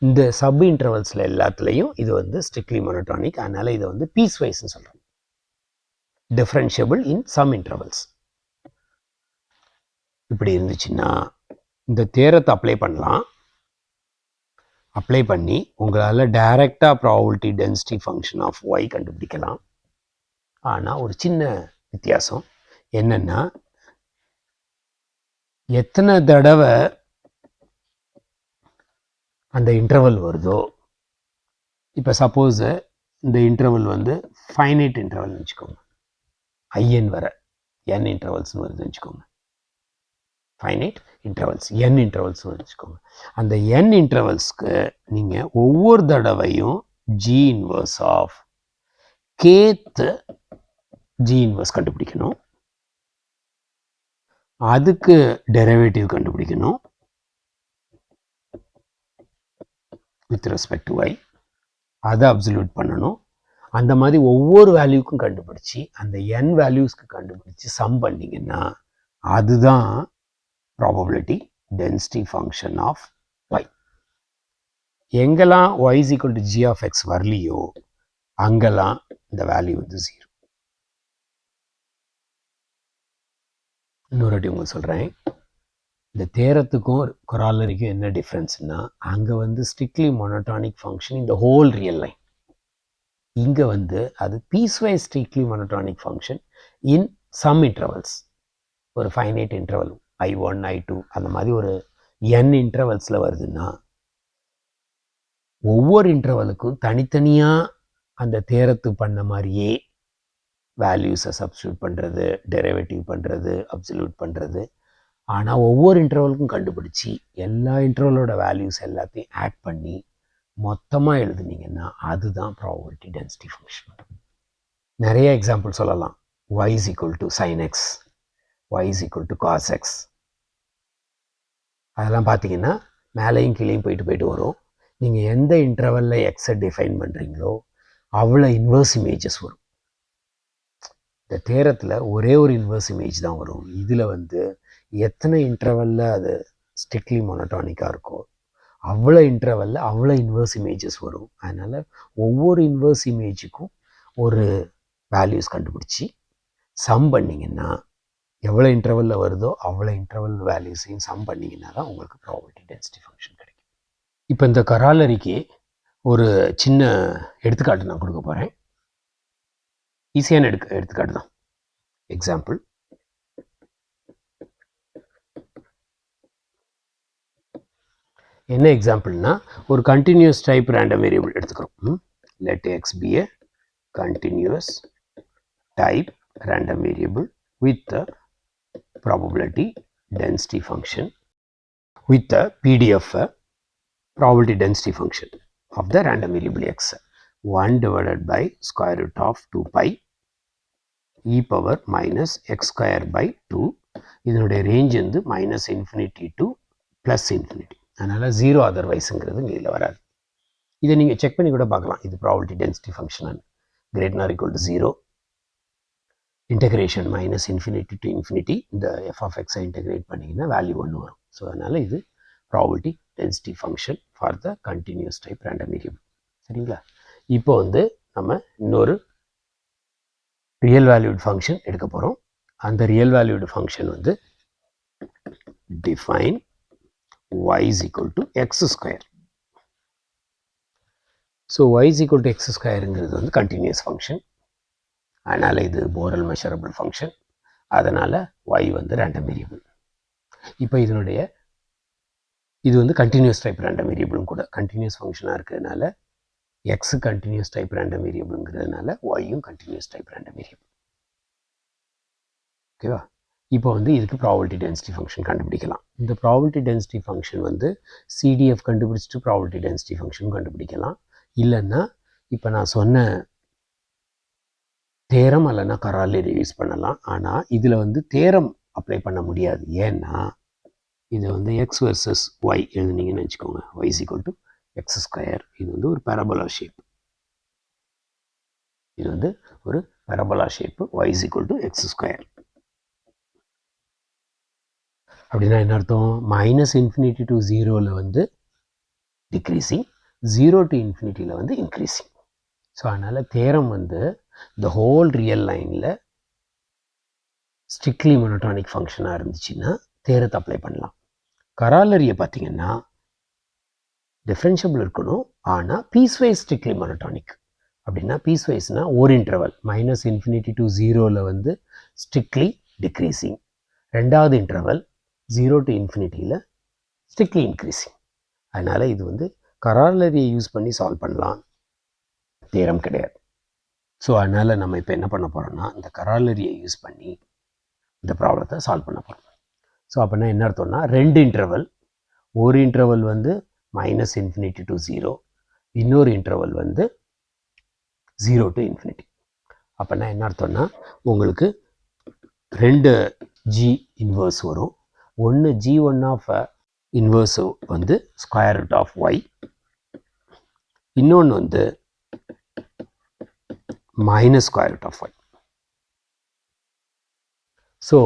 இந்த சப் இன்டர்வல்ஸில் எல்லாத்துலேயும் இது வந்து ஸ்ட்ரிக்ட்லி மோனோடானிக். அதனால் இதை வந்து பீஸ் வைஸ்ன்னு சொல்கிறோம். Differentiable in some intervals. இப்படி இருந்துச்சுன்னா இந்த தேரத்தை அப்ளை பண்ணலாம். அப்ளை பண்ணி உங்களால் டைரெக்டாக probability density function of y கண்டுபிடிக்கலாம். ஆனால் ஒரு சின்ன வித்தியாசம் என்னென்னா, எத்தனை தடவை அந்த இன்டர்வல் வருதோ, இப்போ சப்போஸ் இந்த இன்டர்வல் வந்து ஃபைனைட் இன்டர்வல்னு வச்சுக்கோங்க, ஐஎன் வர என் இன்டர்வல்ஸ்னு வருதுன்னு வச்சுக்கோங்க, ஃபைனைட் இன்டர்வல்ஸ் என் இன்டர்வல்ஸ்னு வச்சுக்கோங்க. அந்த என் இன்டர்வல்ஸ்க்கு நீங்கள் ஒவ்வொரு தடவையும் g inverse of kth g inverse கண்டுபிடிக்கணும். அதுக்கு டெரிவேட்டிவ் கண்டுபிடிக்கணும் வித் ரெஸ்பெக்ட் டு y. அதை அப்சல்யூட் பண்ணணும். அந்த மாதிரி ஒவ்வொரு வேல்யூக்கும் கண்டுபிடிச்சி அந்த n வேல்யூஸ்க்கு கண்டுபிடிச்சி சம் பண்ணிங்கன்னா அதுதான் probability density function of y. எங்கெல்லாம் y is equal to g of x வரலையோ அங்கெல்லாம் இந்த வேல்யூ வந்து 0. இன்னொரு வாட்டி உங்களுக்கு சொல்கிறேன், இந்த தேரத்துக்கும் கொராலரிக்கும் என்ன டிஃப்ரென்ஸ்னா, அங்கே வந்து ஸ்ட்ரிக்ட்லி மோனோடானிக் ஃபங்க்ஷன் இந்த ஹோல் ரியல் லைன். இங்கே வந்து அது piecewise strictly monotonic function in some intervals. ஒரு ஃபைனைட் இன்டர்வல் I1 I2 அந்த மாதிரி ஒரு n இன்டர்வல்ஸில் வருதுன்னா ஒவ்வொரு இன்டர்வலுக்கும் தனித்தனியாக அந்த தேரத்து பண்ண மாதிரியே வேல்யூஸை சப்ஸ்டியூட் பண்ணுறது, டெரிவேட்டிவ் பண்ணுறது, அப்சல்யூட் பண்ணுறது. ஆனால் ஒவ்வொரு இன்டர்வலுக்கும் கண்டுபிடிச்சி எல்லா இன்டர்வலோட வேல்யூஸ் எல்லாத்தையும் ஆட் பண்ணி மொத்தமாக எழுதுனீங்கன்னா அதுதான் ப்ராபபிலிட்டி டென்சிட்டி ஃபங்க்ஷன். நிறைய எக்ஸாம்பிள் சொல்லலாம். y is equal to sin x, y is equal to cos x. அதெல்லாம் பார்த்தீங்கன்னா மேலேயும் கீழேயும் போயிட்டு வரும். நீங்கள் எந்த இன்டர்வலில் எக்ஸை டிஃபைன் பண்ணுறீங்களோ அவ்வளோ இன்வர்ஸ் இமேஜஸ் வரும். இந்த தேரத்தில் ஒரே ஒரு இன்வர்ஸ் இமேஜ் தான் வரும். இதில் வந்து எத்தனை இன்டர்வலில் அது ஸ்ட்ரிக்ட்லி மோனோடானிக்காக இருக்கோ அவ்வளோ இன்டர்வலில் அவ்வளோ இன்வர்ஸ் இமேஜஸ் வரும். அதனால் ஒவ்வொரு இன்வர்ஸ் இமேஜுக்கும் ஒரு வேல்யூஸ் கண்டுபிடிச்சி சம் பண்ணிங்கன்னா எவ்வளோ இன்டர்வலில் வருதோ அவ்வளோ இன்டர்வல் வேல்யூஸையும் சம் பண்ணிங்கன்னா தான் உங்களுக்கு ப்ராபபிலிட்டி டென்சிட்டி ஃபங்க்ஷன் கிடைக்கும். இப்போ இந்த கராலரிக்கு ஒரு சின்ன எடுத்துக்காட்டு நான் கொடுக்க போகிறேன். ஈஸியான எடுத்துக்காட்டு தான். எக்ஸாம்பிள், என்ன எக்ஸாம்பிள்னா, ஒரு கண்டினியூஸ் டைப் ரேண்டம் வேரியபிள் எடுத்துக்கிறோம். Let x be a continuous type random variable with the probability density function with the PDF probability density function of the random variable x 1 divided by square root of 2 pi e power minus x square by 2. இதனுடைய range வந்து -infinity to +infinity. அதனால் 0 அதர்வைஸுங்கிறது இதில் வராது. இதை நீங்கள் check பண்ணி கூட பார்க்கலாம். இது probability density function greater or equal to 0. Integration -infinity to infinity இந்த f of x இன்டகிரேட் பண்ணிங்கன்னா வேல்யூ 1 வரும். ஸோ அதனால் இது probability density function for the continuous type random variable. சரிங்களா? இப்போ வந்து நம்ம இன்னொரு ரியல் வேல்யூட் ஃபங்க்ஷன் எடுக்க போகிறோம். அந்த ரியல் வேல்யூடு ஃபங்க்ஷன் வந்து define y is equal to x square. So y is equal to x squareங்கிறது வந்து கண்டினியூஸ் ஃபங்க்ஷன். அதனால் இது போரல் மெஷரபிள் ஃபங்க்ஷன். அதனால் y வந்து ரேண்டம் வேரியபிள். இப்போ இது வந்து கண்டினியூஸ் டைப் ரேண்டம் வேரியபிளும் கூட. கண்டினியூஸ் ஃபங்க்ஷனாக இருக்கிறதுனால x கண்டினியூஸ் டைப் ரேண்டம் வேரியபிளுங்கிறதுனால yயும் கண்டினியூஸ் டைப் ரேண்டம் வேரியபிள். ஓகேவா? இப்போ வந்து இதுக்கு ப்ராபபிலிட்டி டென்சிட்டி ஃபங்க்ஷன் கண்டுபிடிக்கலாம். இந்த ப்ராபபிலிட்டி டென்சிட்டி ஃபங்க்ஷன் வந்து CDF கண்டுபிடிச்சிட்டு ப்ராபபிலிட்டி டென்சிட்டி ஃபங்க்ஷன் கண்டுபிடிக்கலாம். இல்லைன்னா இப்போ நான் சொன்ன தேரம் அல்லனா கராலரி யூஸ் பண்ணலாம். ஆனால் இதில் வந்து தேரம் அப்ளை பண்ண முடியாது. ஏன்னா இது வந்து x versus y எழுதுனீங்கன்னு வச்சுக்கோங்க. y is equal to X square. இது வந்து ஒரு பரபோலா ஷேப். இது வந்து ஒரு parabola shape. y is equal to X square. அப்படின்னா என்ன அர்த்தம்? மைனஸ் இன்ஃபினிட்டி டு ஜீரோவில் வந்து டிக்ரீசிங், 0 to இன்ஃபினிட்டியில் வந்து இன்க்ரீசிங். ஸோ அதனால் தேரம் வந்து த ஹோல் ரியல் லைனில் ஸ்ட்ரிக்ட்லி மோனோடானிக் ஃபங்க்ஷனாக இருந்துச்சுன்னா தேரத்தை அப்ளை பண்ணலாம். கராலரியை பார்த்தீங்கன்னா டிஃப்ரென்ஷியபிள் இருக்கணும், ஆனால் பீஸ்வைஸ் ஸ்ட்ரிக்ட்லி மோனோடானிக். அப்படின்னா பீஸ்வைஸ்னால் ஒரு இன்டர்வல் மைனஸ் இன்ஃபினிட்டி டு ஜீரோவில் வந்து ஸ்ட்ரிக்ட்லி டிக்ரீசிங், ரெண்டாவது இன்டர்வல் 0 to இன்ஃபினிட்டியில் ஸ்ட்ரிக்ட்லி இன்க்ரீசிங். அதனால் இது வந்து கராலரியை யூஸ் பண்ணி சால்வ் பண்ணலாம், தேரம் கிடையாது. ஸோ அதனால் நம்ம இப்போ என்ன பண்ண போகிறோம்னா இந்த கராலரியை யூஸ் பண்ணி இந்த ப்ராப்ளத்தை சால்வ் பண்ண போகிறோம். ஸோ அப்படின்னா என்ன அர்த்தம்னா ரெண்டு இன்டர்வல், ஒரு இன்டர்வல் வந்து மைனஸ் இன்ஃபினிட்டி டு ஜீரோ, இன்னொரு இன்டர்வல் வந்து 0 to இன்ஃபினிட்டி. அப்படின்னா என்ன அர்த்தம்னா உங்களுக்கு ரெண்டு ஜி இன்வர்ஸ் வரும். ஒன்று G1 ஆஃப் இன்வர்ஸ் வந்து ஸ்கொயர் ரூட் ஆஃப் ஒய், இன்னொன்று வந்து minus square root of y. So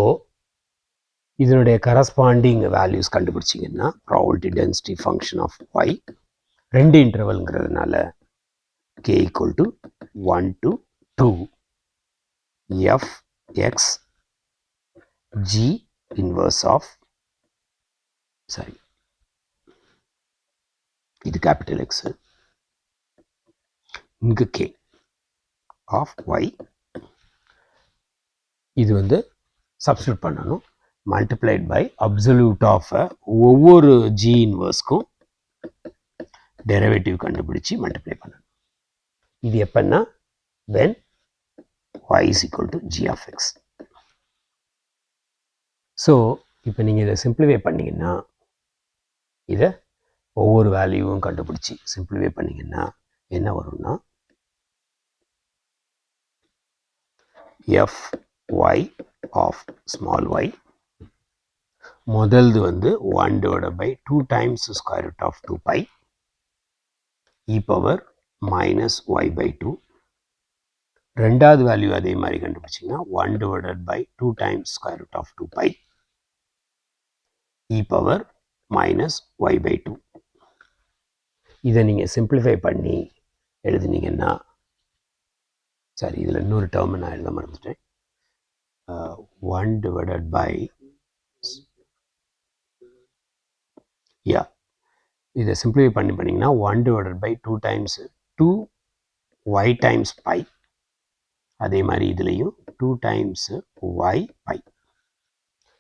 இதனுடைய கரஸ்பாண்டிங் வேல்யூஸ் கண்டுபிடிச்சிங்கன்னா probability density function of Y ரெண்டு இன்டர்வல்ங்கிறதுனால k equal to 1 to 2 f x g inverse of, sorry, இது கேபிட்டல் X, இங்கு k of y. இது வந்து சப்ஸ்டியூட் பண்ணணும், மல்டிப்ளைட் பை அப்சல்யூட் ஆஃப் ஒவ்வொரு g இன்வர்ஸ்க்கும் டெரிவேட்டிவ் கண்டுபிடிச்சி மல்டிப்ளை பண்ணணும். இது எப்பன்னா when y is equal to g of x. So இப்போ நீங்கள் இதை சிம்பிளிஃபை பண்ணிங்கன்னா, இதை ஒவ்வொரு வேல்யூவும் கண்டுபிடிச்சி சிம்பிளிஃபை பண்ணிங்கன்னா என்ன வரும்னா F y of small y முதல்து வந்து 1/2 times square root of 2 pi e power minus y by 2. ரெண்டாவது வேல்யூ அதே மாதிரி கண்டுபிடிச்சிங்கன்னா 1/2 times square root of 2 pi e power minus y by 2. இதை நீங்கள் சிம்பிளிஃபை பண்ணி எழுதுனீங்கன்னா, சரி இதில் இன்னொரு டேர்ம் நான் எழுத மறந்துட்டேன், 1/, யா, இதை சிம்பிளிஃபை பண்ணிங்கன்னா 1/2 times 2y times pi, அதே மாதிரி இதுலேயும் 2 times y pi.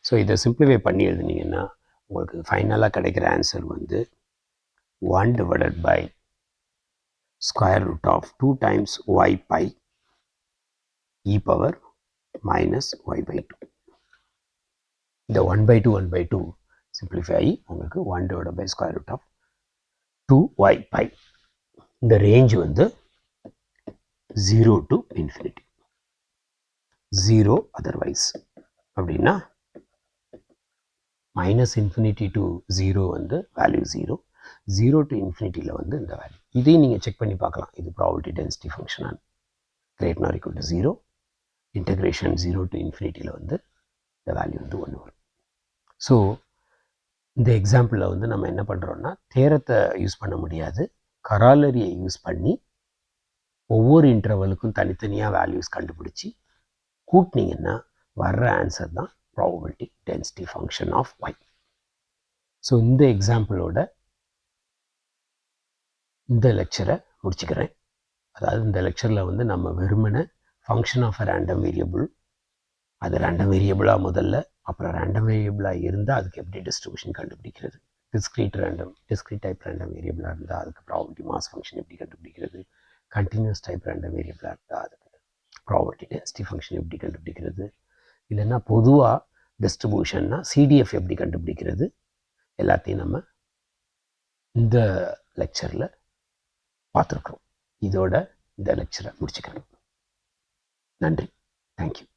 ஸோ இதை சிம்பிளிஃபை பண்ணி எழுதுனீங்கன்னா உங்களுக்கு ஃபைனலாக கிடைக்கிற ஆன்சர் வந்து 1/, square root of 2 times y pi e power minus y by 2. இந்த 1/2 சிம்பிளிஃபை ஆகி உங்களுக்கு 1/, square root of 2y pi. இந்த ரேஞ்ச் வந்து 0 to infinity, 0 otherwise. அப்படின்னா மைனஸ் இன்ஃபினிட்டி டு 0 வந்து வேல்யூ 0, 0 to இன்ஃபினிட்டியில் வந்து இந்த வேல்யூ. இதையும் நீங்கள் செக் பண்ணி பார்க்கலாம், இது ப்ராபபிலிட்டி டென்சிட்டி ஃபங்க்ஷனான greater or equal to 0, integration 0 to இன்ஃபினிட்டியில் வந்து இந்த வேல்யூ வந்து 1 வரும். ஸோ இந்த எக்ஸாம்பிளில் வந்து நம்ம என்ன பண்ணுறோன்னா தேரத்தை யூஸ் பண்ண முடியாது, கராலரியை யூஸ் பண்ணி ஒவ்வொரு இன்டர்வலுக்கும் தனித்தனியாக வேல்யூஸ் கண்டுபிடிச்சி கூட்டினீங்கன்னா வர்ற ஆன்சர் தான் probability density function of y. So இந்த எக்ஸாம்பிளோட இந்த லெக்சரை முடிச்சுக்கிறேன். அதாவது இந்த லெக்சரில் வந்து நம்ம வெறுமனை function of a random variable, அது ரேண்டம் வேரியபிளாக முதல்ல, அப்புறம் ரேண்டம் வேரியபிளாக இருந்தால் அதுக்கு எப்படி டிஸ்ட்ரிபியூஷன் கண்டுபிடிக்கிறது, டிஸ்க்ரீட் டைப் ரேண்டம் வேரியபிளாக இருந்தால் அதுக்கு ப்ராபபிலிட்டி மாஸ் ஃபங்க்ஷன் எப்படி கண்டுபிடிக்கிறது, கண்டினியூஸ் டைப் ரேண்டம் வேரியபிளாக இருந்தால் அதுக்கு ப்ராபபிலிட்டி டென்சிட்டி ஃபங்க்ஷன் எப்படி கண்டுபிடிக்கிறது, இல்லைன்னா பொதுவாக டிஸ்ட்ரிபியூஷன்னா சிடிஎஃப் எப்படி கண்டுபிடிக்கிறது, எல்லாத்தையும் நம்ம இந்த லெக்சரில் பார்த்துருக்குறோம். இதோட இந்த லெக்சரை முடிச்சுக்கிறேன். நன்றி, தேங்க்யூ.